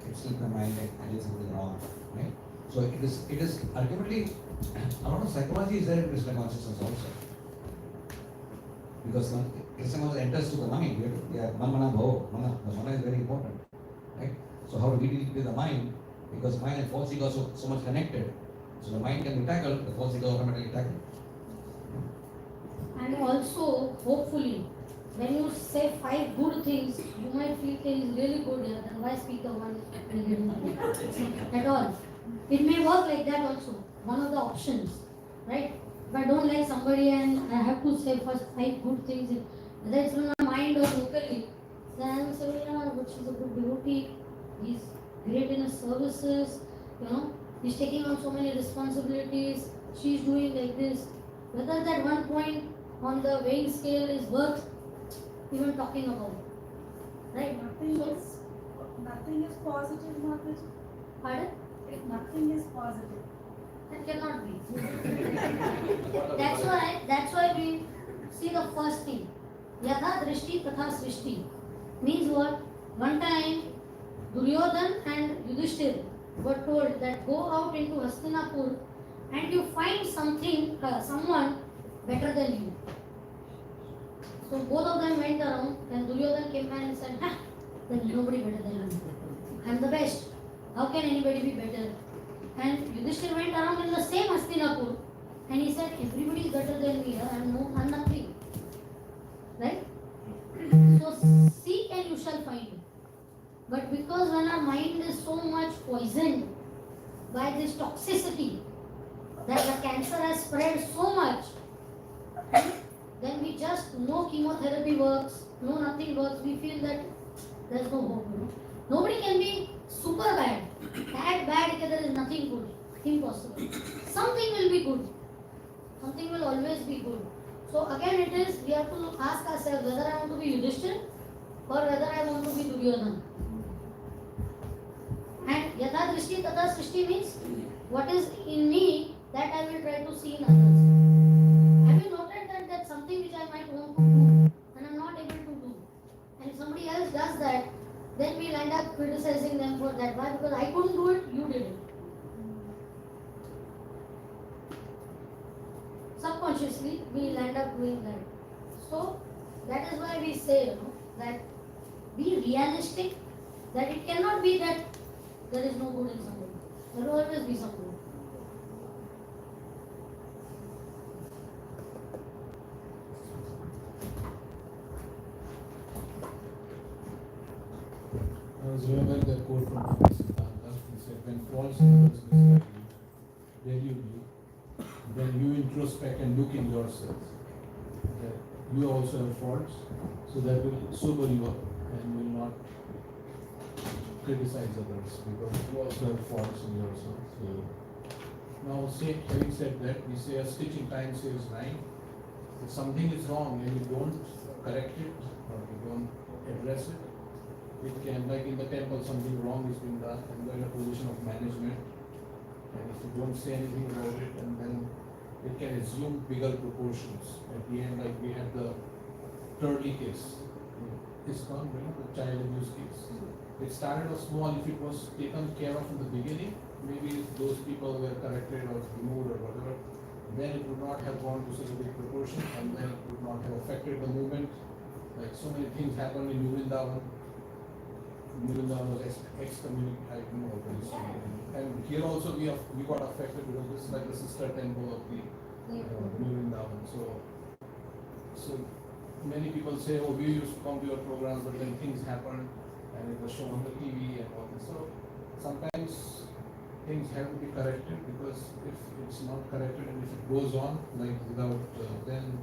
it slipped my mind, I did something wrong, right? So it is ultimately, a lot of psychology is there in Krishna consciousness also. Because Krishna consciousness enters to the mind, mana bhava, the mana is very important, right? So how do we deal with the mind? Because mind and false ego are so much connected. So the mind can be tackled, the false ego automatically tackled. And also, hopefully, when you say 5 good things, you might feel he is really good here, then why speak of one at all? It may work like that also, one of the options, right? If I don't like somebody and I have to say first 5 good things, whether it's in my mind or locally, then I will say, well, yeah, but she's a good devotee, he's great in his services, he's taking on so many responsibilities, she's doing like this. Whether that one point on the weighing scale is worth even talking about, right? Nothing is positive, Mataji. Pardon? If nothing is positive. That cannot be. That's why we see the first thing. Yatha drishti tatha srishti. Means what? One time Duryodhan and Yudhishthir were told that go out into Hastinapur and you find someone better than you. So both of them went around and Duryodhan came back and said, there is nobody better than me. I am the best. How can anybody be better? And Yudhishthir went around in the same Hastinapur and he said, everybody is better than me. I'm nothing. Right? So seek and you shall find. But because when our mind is so much poisoned by this toxicity, that the cancer has spread so much, then we just know chemotherapy works, no nothing works, we feel that there's no hope. Nobody can be super bad. That bad there is nothing good. Impossible. Something will be good. Something will always be good. So again it is, we have to ask ourselves whether I want to be Yudhishthir or whether I want to be Duryodhan. And Yatha Drishti Tatha Srishti means what is in me that I will try to see in others. Have you noted that that's something which I might want to do and I'm not able to do? And if somebody else does that, then we'll end up criticizing them for that. Why? Because I couldn't do it, you did it. Subconsciously, we'll end up doing that. So, that is why we say, that be realistic, that it cannot be that there is no good in somebody. There will always be some good. I was remembering that quote from Visakha. He said, when false others misguide you, delude you, then you introspect and look in yourself. That you also have faults, so that will sober you up and will not criticize others because you also have faults in yourself. So now, having said that, we say a stitch in time saves 9. If something is wrong and you don't correct it or you don't address it, it can, like in the temple, something wrong is being done, and you're in a position of management, and if you don't say anything about it, and then it can assume bigger proportions. At the end, like we had the Turley case, ISKCON, the child abuse case. It started off small. If it was taken care of in the beginning, maybe those people were corrected or removed or whatever, then it would not have gone to such a big proportion, and then it would not have affected the movement. Like so many things happened in Vrindavan. Vrindavan was excommunicated, and here also we got affected because this is like the sister temple of the Vrindavan. So many people say, oh, we used to come to your programs, but then things happened and it was shown on the TV and all this. So sometimes things have to be corrected because if it's not corrected and if it goes on like without, then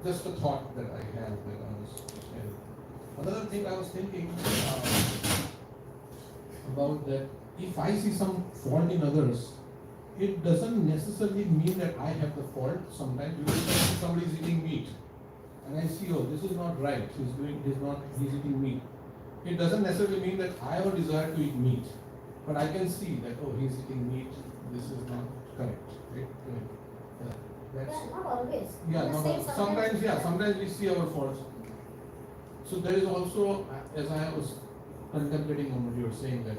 just a thought that I have that I was sharing. Another thing I was thinking about that if I see some fault in others, it doesn't necessarily mean that I have the fault. Sometimes because somebody is eating meat and I see, oh, this is not right, he's eating meat. It doesn't necessarily mean that I have a desire to eat meat, but I can see that, oh, he's eating meat, this is not correct, right? That's, not always. Sometimes we see our faults. So there is also, as I was contemplating on what you were saying, that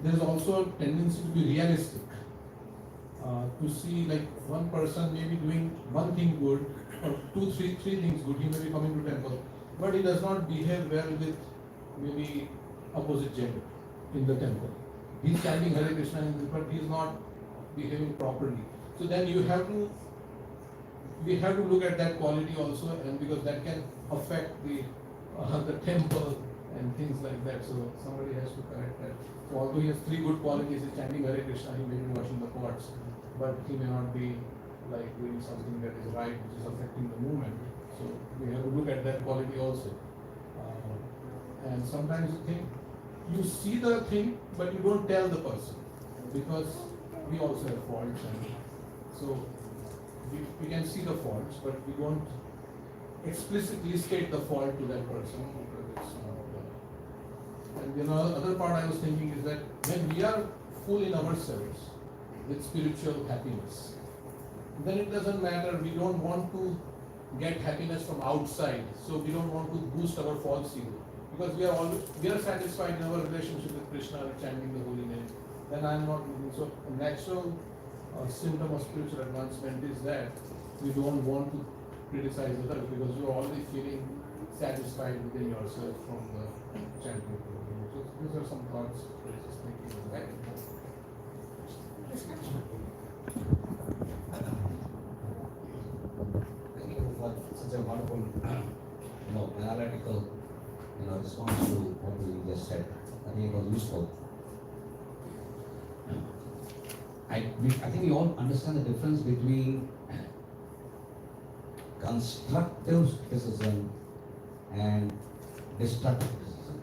there is also a tendency to be realistic. To see like one person may be doing one thing good, or three things good, he may be coming to temple, but he does not behave well with maybe opposite gender in the temple. He's chanting Hare Krishna, but he's not behaving properly. So then we have to look at that quality also, and because that can affect the temple and things like that. So somebody has to correct that. So although he has 3 good qualities, he's chanting Hare Krishna, he may be washing the pots, but he may not be like doing something that is right, which is affecting the movement. So we have to look at that quality also. And sometimes you think, you see the thing, but you don't tell the person, because we also have faults, and so we can see the faults, but we don't explicitly state the fault to that person, because it's not. And the other part I was thinking is that when we are full in ourselves with spiritual happiness, then it doesn't matter. We don't want to get happiness from outside, so we don't want to boost our false ego, because we are satisfied in our relationship with Krishna and chanting the holy name. Then I am not moving. So a natural symptom of spiritual advancement is that you don't want to criticize others, because you are already feeling satisfied within yourself from the chanting of the holy name. So these are some thoughts I was just thinking of that. Thank you for such a wonderful, analytical, response to what we just said. I think it was useful. I think we all understand the difference between constructive criticism and destructive criticism.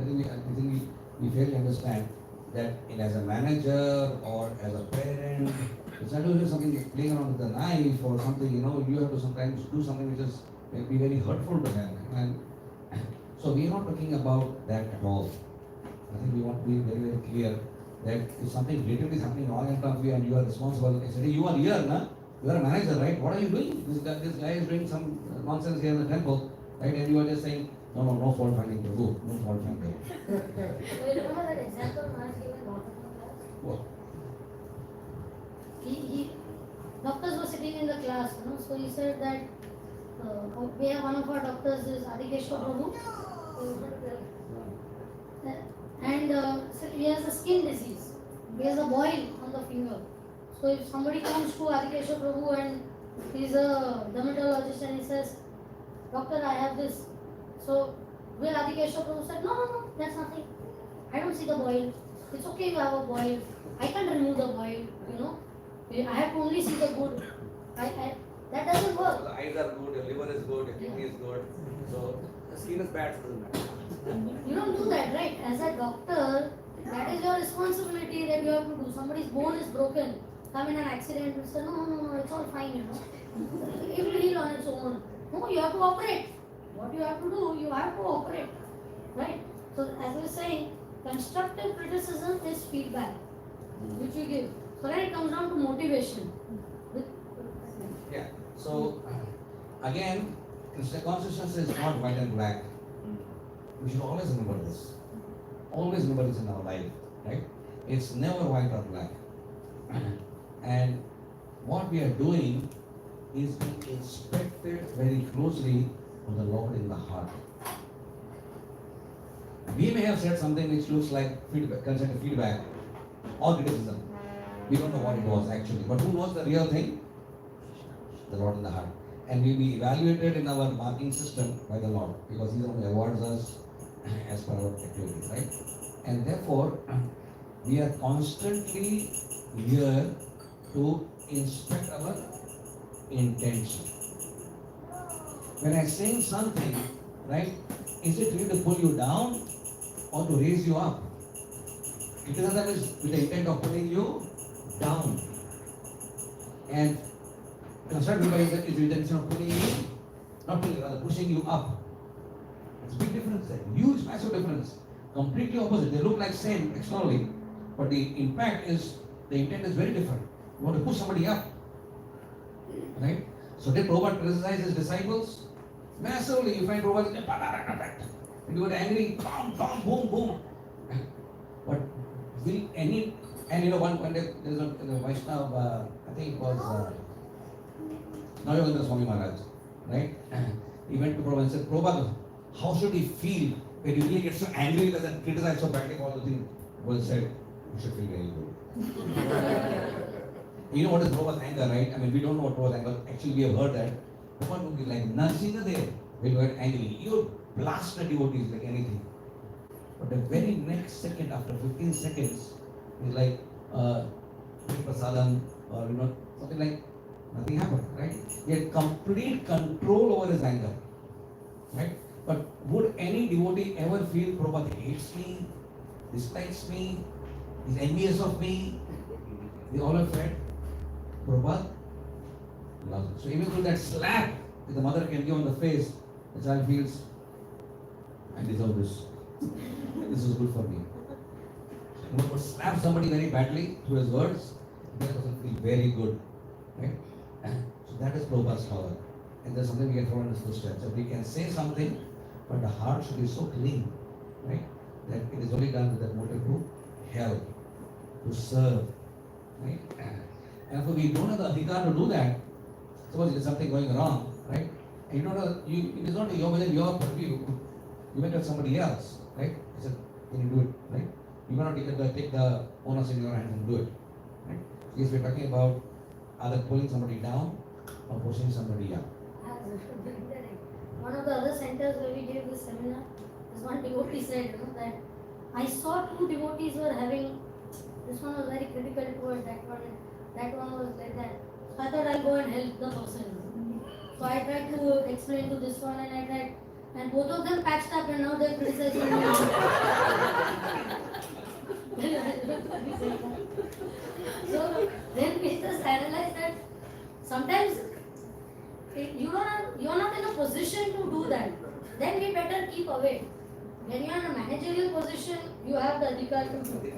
I think we fairly understand that as a manager or as a parent, it's not only something like playing around with a knife or something, you have to sometimes do something which is maybe very hurtful to them. And so we are not talking about that at all. I think we want to be very, very clear that if something literally is happening wrong in front of you and you are responsible, say, you are here, na? You are a manager, right? What are you doing? This guy is doing some nonsense here in the temple, right? And you are just saying, no fault finding, Prabhu, no fault finding. So you remember that example Maharaj gave in Bhagavatam class? What? Doctors were sitting in the class, so he said that we have one of our doctors is Adikeshwar Prabhu, and so he has a skin disease. He has a boil on the finger. So if somebody comes to Adikeshwar Prabhu and he's a dermatologist and he says, Doctor, I have this. So will Adikeshwar Prabhu said, no, that's nothing. I don't see the boil. It's okay you have a boil. I can't remove the boil, I have to only see the good. That doesn't work. The eyes are good, your liver is good, your kidney is good. So the skin is bad, so it doesn't matter. You don't do that, right? As a doctor, that is your responsibility that you have to do. Somebody's bone is broken, come in an accident, you say, no, it's all fine, It will heal on its own. No, you have to operate. What you have to do, you have to operate. Right? So as I was saying, constructive criticism is feedback, which you give. So then it comes down to motivation. Yeah. So again, consciousness is not white and black. We should always remember this. Always remember this in our life, right? It's never white or black. And what we are doing is being inspected very closely for the Lord in the heart. We may have said something which looks like feedback, constructive feedback or criticism. We don't know what it was actually. But who knows the real thing? The Lord in the heart. And we'll be evaluated in our marking system by the Lord, because He's the one who awards us as per our activity, right? And therefore, we are constantly here to inspect our intention. When I say something, right, is it really to pull you down or to raise you up? Criticism is with the intent of pulling you down. And constructive feedback is the intention of pulling you, not pulling you, rather pushing you up. It's a big difference there. Huge, massive difference. Completely opposite. They look like same externally, but the impact is, the intent is very different. You want to push somebody up. Right? So did Prabhupada criticize his disciples? Massively. You find Prabhupada, and you get angry, boom, boom. But will any, and one day there's a Vaishnava, I think it was Navayavandra Swami Maharaj, right? He went to Prabhupada and said, Prabhupada, how should he feel when he really gets so angry and criticizes so badly all the things? Prabhupada said, you should feel very good. You know what is Prabhupada's anger, right? I mean, we don't know what Prabhupada's anger. Actually, we have heard that. Prabhupada would be like Narsinga there when you get angry. You would blast the devotees like anything. But the very next second, after 15 seconds, he's like, Prasadam, or something like, Nothing happened, right? He had complete control over his anger, right? But would any devotee ever feel Prabhupada hates me, dislikes me, is envious of me? They all have said, Prabhupada loves it. So even through that slap that the mother can give on the face, the child feels, I deserve this. This is good for me. You know, but slap somebody very badly through his words, that doesn't feel very good. Right? So that is Prabhupada's power. And there's something we can follow in his footsteps. That we can say something, but the heart should be so clean, right? That it is only done with that motive to help, to serve, right? And so we don't have the adhikar to do that. Suppose there is something going wrong, right? And you don't know, it is not within your purview. You went to somebody else, right? He said, can you do it, right? You cannot take the onus in your hands and do it, right? Yes, we're talking about either pulling somebody down or pushing somebody up. One of the other centers where we gave this seminar, this one devotee said, that I saw two devotees were having, this one was very critical towards that one was like that. So I thought I'll go and help the person. So I tried to explain to this one and both of them patched up and now they're criticizing me. So then we just analyzed that sometimes you're not in a position to do that. Then we better keep away. When you're in a managerial position, you have the adhikar to do it.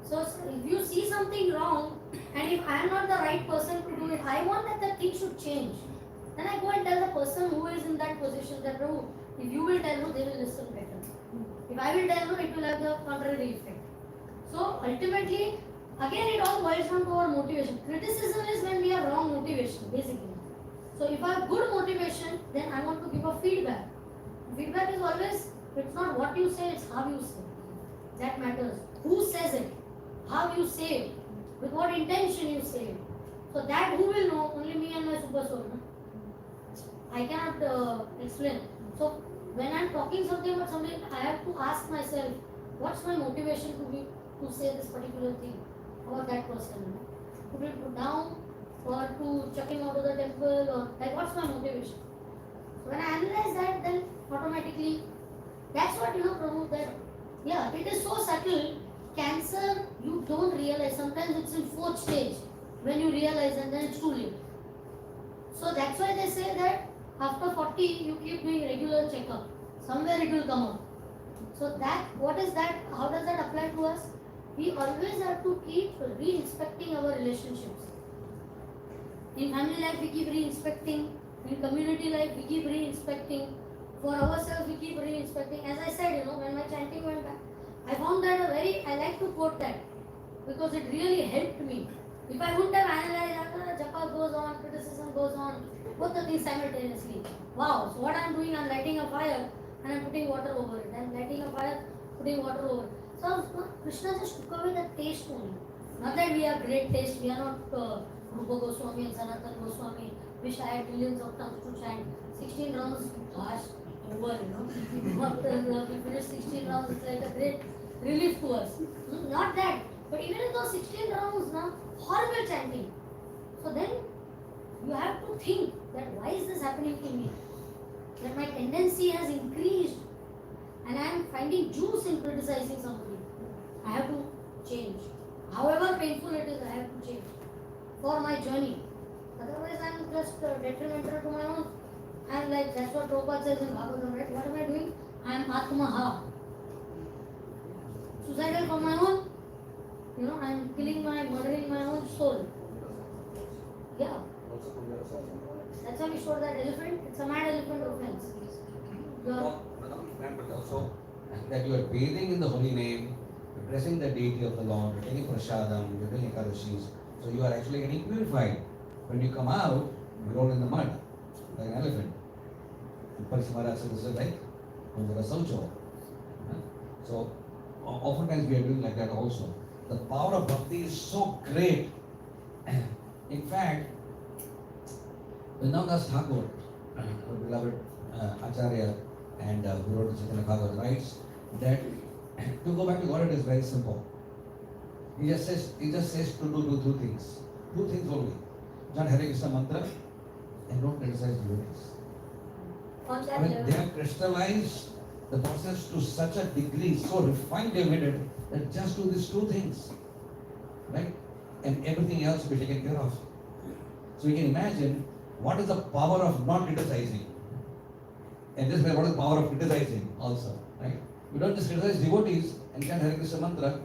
So if you see something wrong, and if I am not the right person to do it, I want that the thing should change. Then I go and tell the person who is in that position that, Prabhu, if you will tell me, they will listen better. If I will tell me, it will have the contrary effect. So ultimately, again it all boils down to our motivation. Criticism is when we have wrong motivation, basically. So if I have good motivation, then I want to give a feedback. Feedback is always, it's not what you say, it's how you say. That matters. Who says it? How you say it? With what intention you say it? So that who will know? Only me and my super soul. No? I cannot explain. So when I am talking something about something, I have to ask myself, what's my motivation to say this particular thing about that person? To be put down or to chuck him out of the temple or like what's my motivation? So when I analyze that, then automatically that's what Prabhu, that yeah, it is so subtle. Cancer you don't realize. Sometimes it's in 4th stage when you realize and then it's too late. So that's why they say that after 40 you keep doing regular checkup. Somewhere it will come out. So that, what is that? How does that apply to us? We always have to keep re-inspecting our relationships. In family life we keep re-inspecting. In community life we keep re-inspecting. For ourselves we keep re-inspecting. As I said, when my chanting went back, I found that I like to quote that because it really helped me. If I wouldn't have analyzed, japa goes on, criticism goes on, both the things simultaneously. Wow, so what I'm doing, I'm lighting a fire and I'm putting water over it. I'm lighting a fire, putting water over it. So Krishna just took away the taste only. Not that we have great taste, we are not Rupa Goswami and Sanatana Goswami. Wish I had millions of tongues to chant. 16 rounds, gosh, over, After we finish 16 rounds, it's like a great relief to us. Not that, but even in those 16 rounds now, horrible chanting. So then you have to think that why is this happening to me? That my tendency has increased and I am finding juice in criticizing somebody. I have to change. However painful it is, I have to change for my journey. Otherwise I am just detrimental to my own. I am like, that's what Prabhupada says in Bhagavatam, right? What am I doing? I am Atmaha. Suicidal for my own. I am killing murdering my own soul. Yeah. That's why we showed that elephant. It's a mad elephant offense. But also that you are bathing in the holy name, addressing the deity of the Lord, you're taking prasadam, you're doing ekadashis. So you are actually getting purified. When you come out, you roll in the mud like an elephant. Parisi Maharaj said this is like Saucho. So oftentimes we are doing like that also. The power of bhakti is so great. In fact, Vrindavan Thakur, our beloved Acharya and who wrote Chaitanya Bhagavat, writes that to go back to God, it is very simple. He just says to do two things. Two things only. chant Hare Krishna mantra and don't criticize devotees. On I that mean, level. they have crystallized the process to such a degree, so refined they have made it, that just do these two things, right? And everything else will be taken care of. So you can imagine what is the power of not criticizing. And this way, what is the power of criticizing also, right? We don't just criticize devotees and chant Hare Krishna mantra.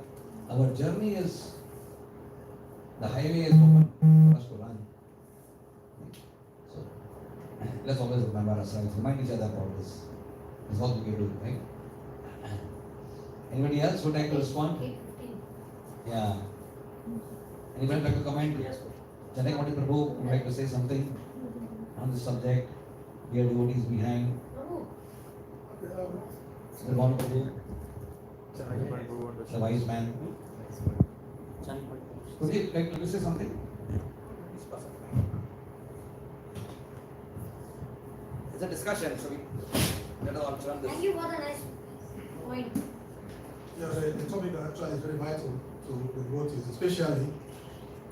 Our journey is, the highway is open for us to run. So let's always remember ourselves, remind each other about this. That's what we can do, right? Anybody else would like to respond? 8:15. Yeah. Anybody like to comment? Yes. Janai Prabhu would like to say something on this subject. Dear devotees behind. Prabhu, Srila Prabhu, the wise man. Would you like to say something? It's a discussion, so we let us all run thank you for the nice point. Yeah, the topic actually is very vital to the devotees, especially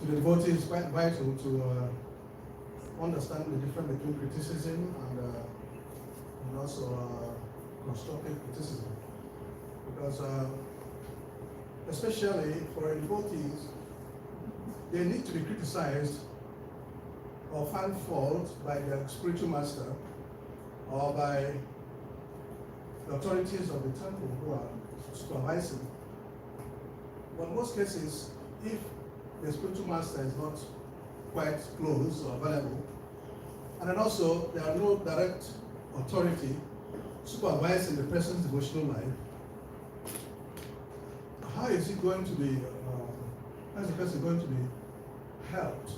to the devotees. It's quite vital to understand the difference between criticism and also constructive criticism, because especially for devotees, they need to be criticized or found fault by their spiritual master or by the authorities of the temple who are supervising. But in most cases, if the spiritual master is not quite close or available, and then also there are no direct authority supervising the person's devotional life, how is it going to be, how is the person going to be helped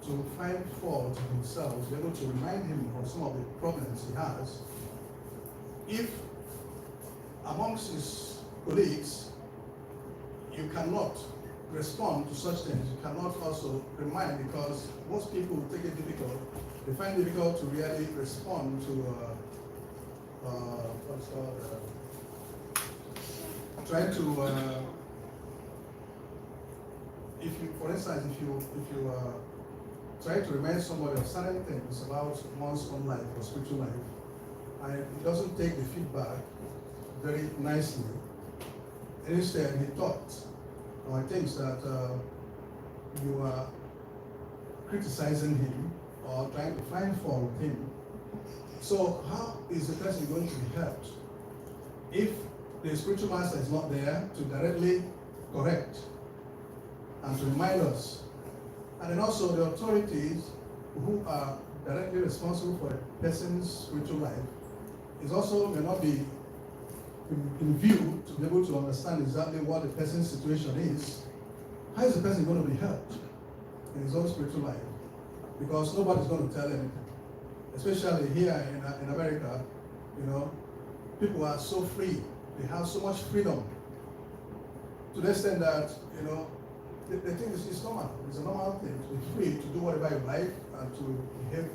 to find fault in himself, be able to remind him of some of the problems he has, if amongst his colleagues you cannot respond to such things, you cannot also remind, because most people take it difficult, they find it difficult to really respond to what's called trying to if you, for instance, if you try to remind somebody of certain things about one's own life or spiritual life, and it doesn't take the feedback very nicely, and instead he thought or thinks that you are criticizing him or trying to find fault with him. So how is the person going to be helped if the spiritual master is not there to directly correct and to remind us? And then also the authorities who are directly responsible for a person's spiritual life is also may not be in view to be able to understand exactly what the person's situation is. How is the person going to be helped in his own spiritual life? Because nobody's going to tell anything. Especially here in America, you know, people are so free. They have so much freedom to the extent that, you know, they think it's normal. It's a normal thing to be free to do whatever you like and to behave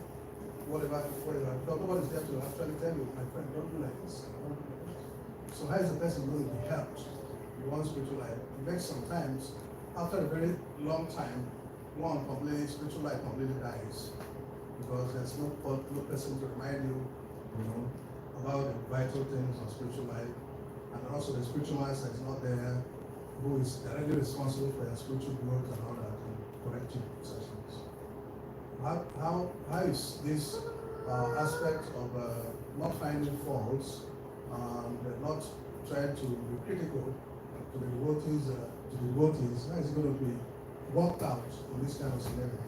whatever. Because nobody's there to actually tell you, my friend, don't do like this. Don't do like this. So how is the person going to be helped in one's spiritual life? It makes sometimes, after a very long time, one spiritual life completely dies, because there's no person to remind you, you know, about the vital things of spiritual life, and also the spiritual master is not there, who is directly responsible for your spiritual growth and all that, and correct you in such things. How is this aspect of not finding faults and not trying to be critical to the devotees, how is it going to be worked out in this kind of scenario?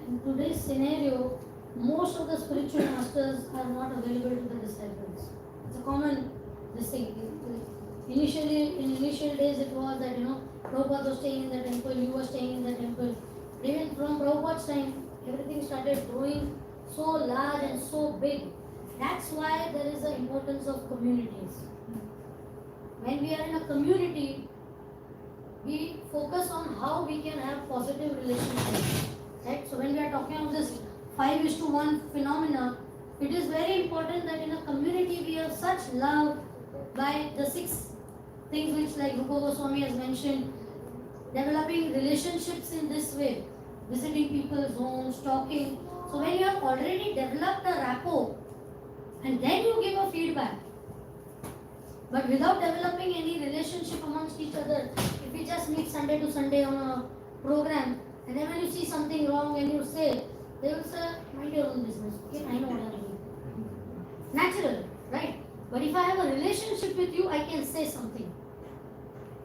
In today's scenario, most of the spiritual masters are not available to the disciples. It's a common thing. Initially, in initial days, it was that, you know, Prabhupada was staying in the temple, you were staying in the temple. Even from Prabhupada's time, everything started growing so large and so big. That's why there is the importance of communities. When we are in a community, we focus on how we can have positive relationships. Right? So when we are talking of this 5:1 phenomena, it is very important that in a community we have such love by the 6 things which like Rupa Goswami has mentioned, developing relationships in this way, visiting people's homes, talking. So when you have already developed a rapport and then you give a feedback, but without developing any relationship amongst each other, if we just meet Sunday to Sunday on a program, and then when you see something wrong and you say, they will say, mind your own business. Okay, I know what I'm doing. Natural, right? But if I have a relationship with you, I can say something.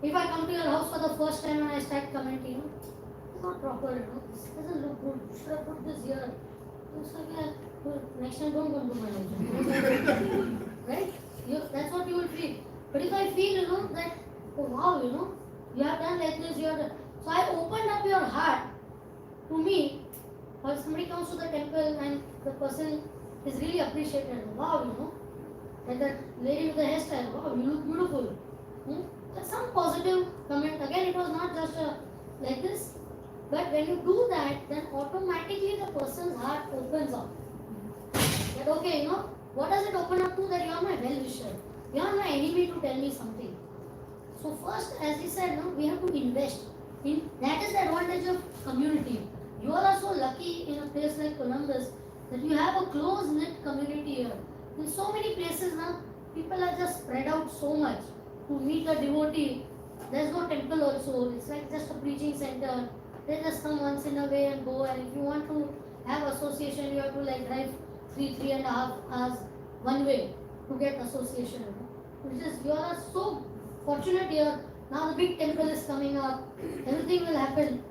If I come to your house for the first time and I start commenting, it's not proper, this doesn't look good, you should have put this here. It's like, yeah, well, next time don't come to my house. Right? That's what you will feel. But if I feel, that, oh wow, you have done like this, you have done. So I opened up your heart to me, or somebody comes to the temple and the person is really appreciated. Wow, like that lady with the hairstyle, wow, you look beautiful. That's some positive comment. Again, it was not just like this. But when you do that, then automatically the person's heart opens up. That okay, what does it open up to? That you are my well-wisher. You are my enemy to tell me something. So first, as he said, we have to invest. That is the advantage of community. You are also lucky in a place like Columbus that you have a close-knit community here. In so many places now, people are just spread out so much. To meet a devotee, there's no temple also. It's like just a preaching center. They just come once in a way and go. And if you want to have association, you have to drive 3.5 hours one way to get association. You are so fortunate here. Now the big temple is coming up. Everything will happen.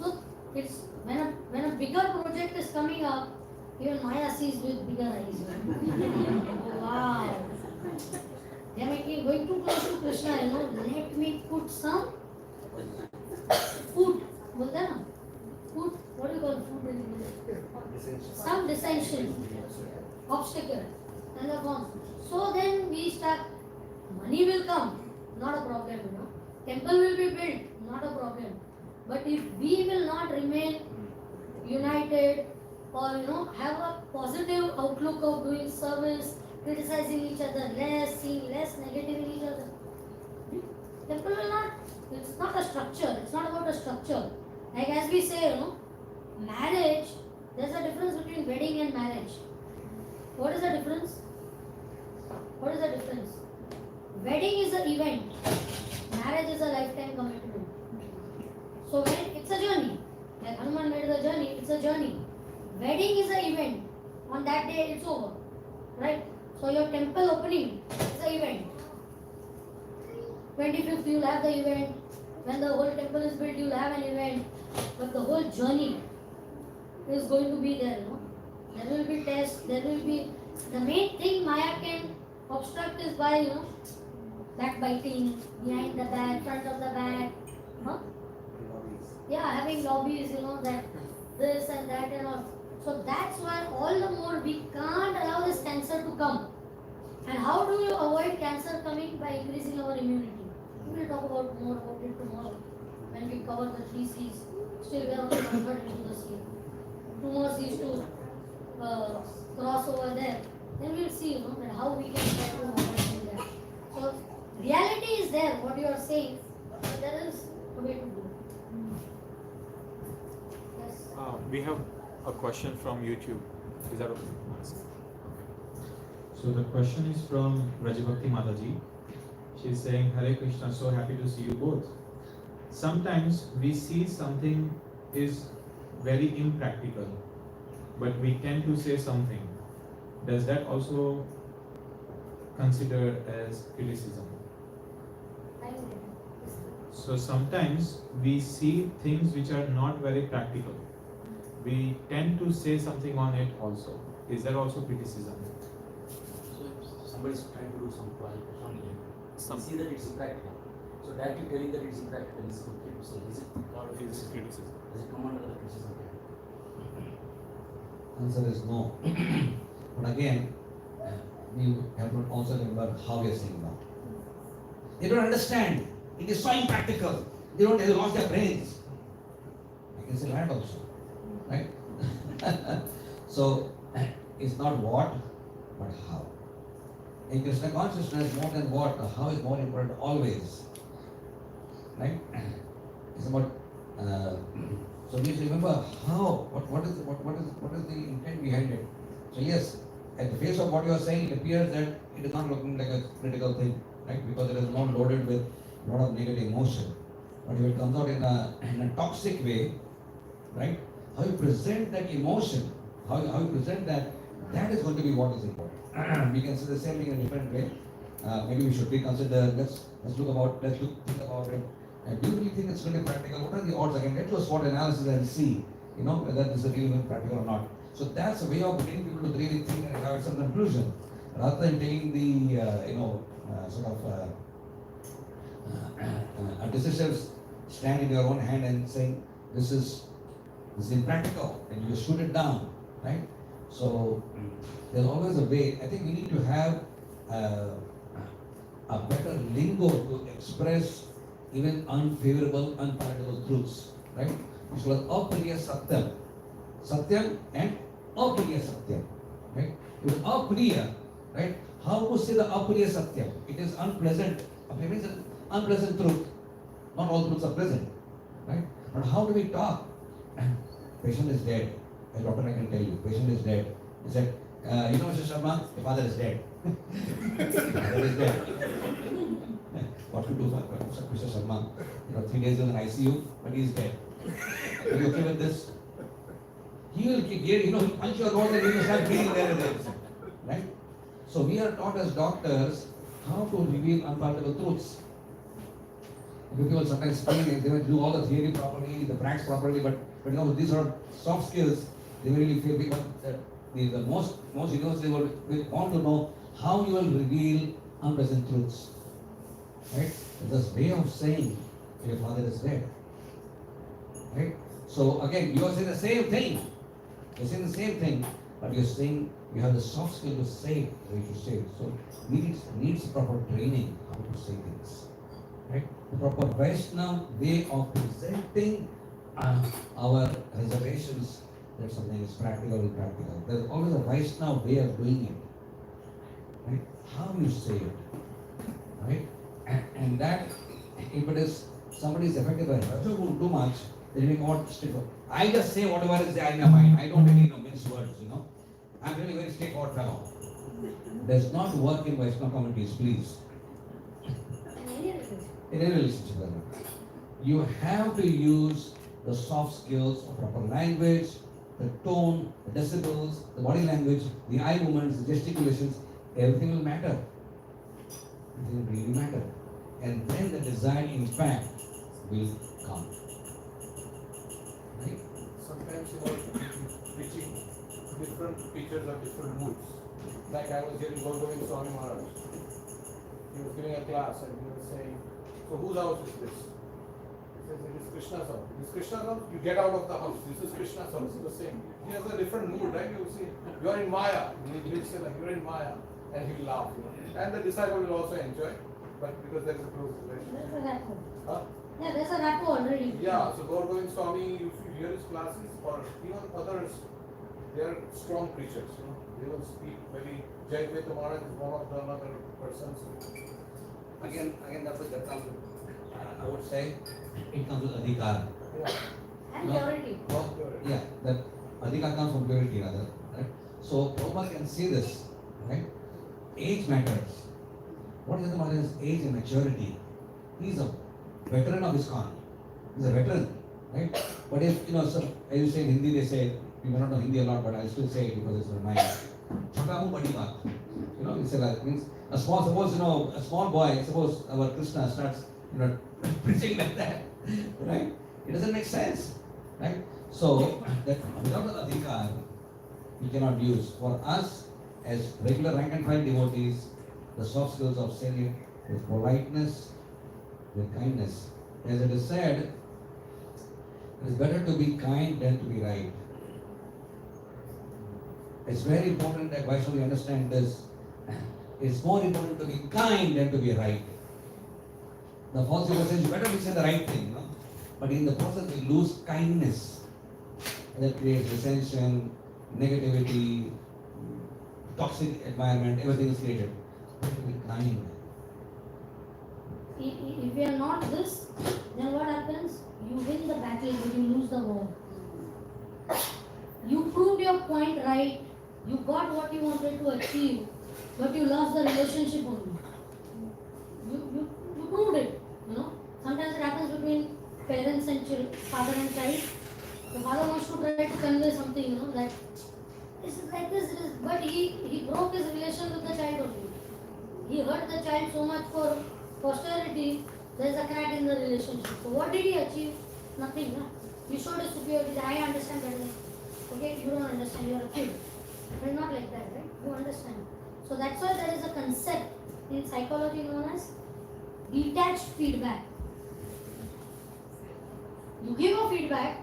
So it's when a bigger project is coming up, even Maya sees with bigger eyes. Oh, wow. They might be going too close to Krishna, let me put some food. Food, what do you call food in English? Some dissension, obstacle, and the form. So then we start, money will come, not a problem, Temple will be built, not a problem. But if we will not remain united or, have a positive outlook of doing service, criticizing each other less, seeing less negative in each other, temple will not, it's not a structure, it's not about a structure. Like as we say, marriage, there's a difference between wedding and marriage. What is the difference? What is the difference? Wedding is an event, marriage is a lifetime commitment. So when it's a journey, like Hanuman made the journey, it's a journey. Wedding is an event, on that day it's over, right? So your temple opening is an event. 25th you will have the event. When the whole temple is built, you will have an event. But the whole journey is going to be there. There will be tests. There will be the main thing Maya can obstruct is by backbiting, behind the back, front of the back. Yeah, having lobbies. That this and that and all. So that's why all the more we can't allow this cancer to come. And how do you avoid cancer coming? By increasing our immunity. We will talk more about it tomorrow when we cover the 3 C's. Still we are only 1/3 into the C. 2 more C's to cross over there. Then we will see that how we can try to avoid that. So reality is there, what you are saying, but there is a way to do it. Yes. We have a question from YouTube. Is that okay? So the question is from Rajabhakti Mataji. She's saying, Hare Krishna, so happy to see you both. Sometimes we see something is very impractical, but we tend to say something. Does that also consider as criticism? So sometimes we see things which are not very practical. We tend to say something on it also. Is that also criticism? So if somebody is trying to do some project or something, see that it's impractical. So directly telling that it's impractical is criticism. Is it called criticism? Does it come under the criticism? Answer is no. But again, we have to also remember how we are saying now. They don't understand. It is so impractical. They lost their brains. I can say that also. Right? So, is not what, but how. In Krishna consciousness, more than what, the how is more important always. Right? It's about so we should remember how, what is the intent behind it. So yes, at the face of what you are saying, it appears that it is not looking like a critical thing, right? Because it is not loaded with a lot of negative emotion. But if it comes out in a toxic way, right? How you present that emotion, how you present that is going to be what is important. We can say the same thing in a different way. Maybe we should reconsider. Let's think about it. And do you really think it's going to be practical? What are the odds? Again, let's do a SWOT analysis and see, whether this is really practical or not. So that's a way of getting people to really think and have some conclusion, rather than taking the a decisive stand in your own hand and saying this is impractical, and you shoot it down, right? So there's always a way. I think we need to have a better lingo to express even unfavorable, unpalatable truths, right? Which was apriya satyam, satyam and apriya satyam, right? It was apriya, right? How to say the apriya satyam? It is unpleasant. Apriya means an unpleasant truth. Not all truths are pleasant, right? But how do we talk? Patient is dead. A doctor, I can tell you, patient is dead. He said, Mr. Sharma, your father is dead. Father is dead. What to do for Mr. Sharma? 3 days in ICU, but he is dead. Are you okay with this? He will he'll punch your nose and you will start breathing there and there. Right? So we are taught as doctors how to reveal unpalatable truths. People sometimes feel they will do all the theory properly, the practice properly, but these are soft skills. They will really feel because the most universities will want to know how you will reveal unpleasant truths. Right? This way of saying your father is dead. Right? So again, you are saying the same thing. You're saying the same thing, but you're saying you have the soft skill to say it, the way to say it. So needs proper training how to say things. Right? The proper Vaishnava way of presenting our reservations that something is practical or impractical. There's always a Vaishnava way of doing it. Right? How you say it. Right? And that, if it is somebody is affected by Rajagun too much, then you make what straightforward. I just say whatever is there in my mind. I don't really mince words, I'm really very straightforward fellow. Does not work in Vaishnava communities, please. In any relationship, you have to use the soft skills of proper language, the tone, the decibels, the body language, the eye movements, the gesticulations. Everything will matter. Everything will really matter. And then the desired impact will come. Right? Sometimes preaching different pictures of different moods. Like I was hearing Gordon Swami Maharaj. He was giving a class and he was saying, so whose house is this? He says, it is Krishna's house. It is Krishna's house? You get out of the house. This is Krishna's house. It's the same. He has a different mood, right? You see, you are in Maya. He will say like, you are in Maya. And he will laugh. And the disciple will also enjoy. But because there is a close relation. There's a rapport. Huh? Yeah, there's a rapport already. Yeah, so Gordon Swami, if you hear his classes, or even others, they are strong preachers. They will speak very. Jayaveta Maharaj is one of the another persons. Again, that comes with, I would say, it comes with adhikar. Yeah. And purity. Yeah, that adhikar comes from purity rather. Right? So Prabhupada can see this, right? Age matters. What is the Maharaj's age and maturity? He's a veteran of ISKCON. He's a veteran, right? But if, so, as you say in Hindi, they say, you may not know Hindi a lot, but I'll still say it because it's in my mind. Chota mu badi baat. It's like, means a small boy, suppose our Krishna starts, preaching like that, right? It doesn't make sense, right? So, that without the adhikar, we cannot use. For us, as regular rank and file devotees, the soft skills of saying it with politeness, with kindness. As it is said, it is better to be kind than to be right. It's very important that why should we understand this? It's more important to be kind than to be right. The false ego says, better we say the right thing, but in the process we lose kindness. That creates dissension, negativity, toxic environment, everything is created. Crying. If you are not this, then what happens? You win the battle, but you lose the war. You proved your point right, you got what you wanted to achieve, but you lost the relationship only. You proved it, you know. Sometimes it happens between parents and father and child. The father wants to try to convey something, you know, that it's like this, it is, but he broke his relation with the child only. He hurt the child so much for posterity, there is a crack in the relationship. So what did he achieve? Nothing, no? You showed his superiority, I understand better than, okay, you don't understand, you are a kid. But not like that, right? You understand. So that's why there is a concept in psychology known as detached feedback. You give a feedback,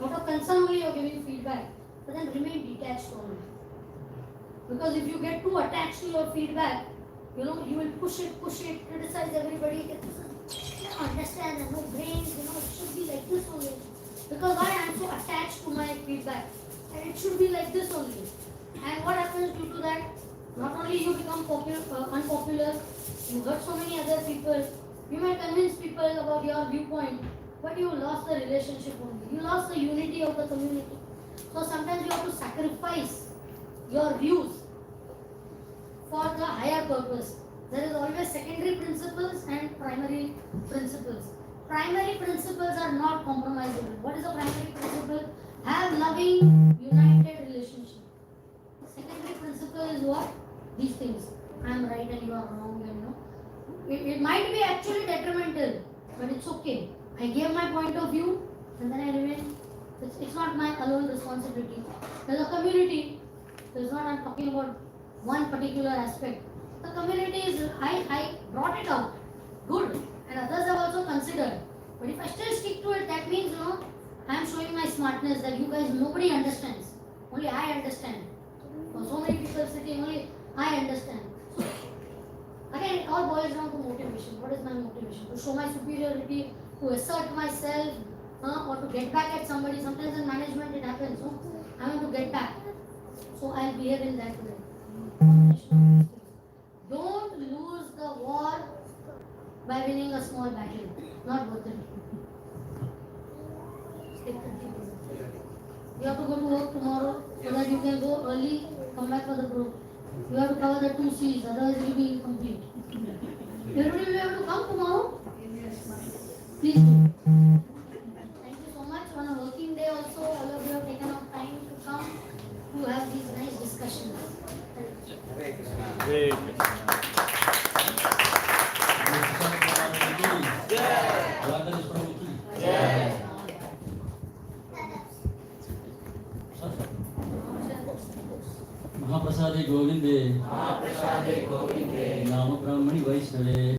out of concern only you are giving feedback, but then remain detached from it. Because if you get too attached to your feedback, you know, you will push it, criticize everybody, you don't understand, and no brains, you know, it should be like this only. Because why I am so attached to my feedback, and it should be like this only. And what happens due to that? Not only you become unpopular, you hurt so many other people, you may convince people about your viewpoint, but you lost the relationship only. You lost the unity of the community. So sometimes you have to sacrifice your views for the higher purpose. There is always secondary principles and primary principles. Primary principles are not compromisable. What is a primary principle? Have loving, united relationship. Secondary principle is what? These things. I am right and you are wrong, and you know. It might be actually detrimental, but it's okay. I gave my point of view and then I remain. It's not my alone responsibility. There's a community. There's not, I'm talking about one particular aspect. The community is, I brought it out. Good. And others have also considered. But if I still stick to it, that means, you know, I am showing my smartness that you guys, nobody understands. Only I understand. For so many people sitting, only I understand. So, again, it all boils down to motivation. What is my motivation? To show my superiority, to assert myself, or to get back at somebody. Sometimes in management it happens. So, I want to get back. So, I'll behave in that way. Don't lose the war by winning a small battle. Not worth it. You have to go to work tomorrow so that you can go early, come back for the group. You have to cover the 2 C's, otherwise it will be incomplete. Everybody will be able to come tomorrow? Please do. Thank you so much. On a working day also, all of you have taken out time to come to have these nice discussions. Hare Krishna. Dwarikadhish Prabhu ki. महाप्रसादे गोविंदे नाम ब्राह्मणी वैष्णवे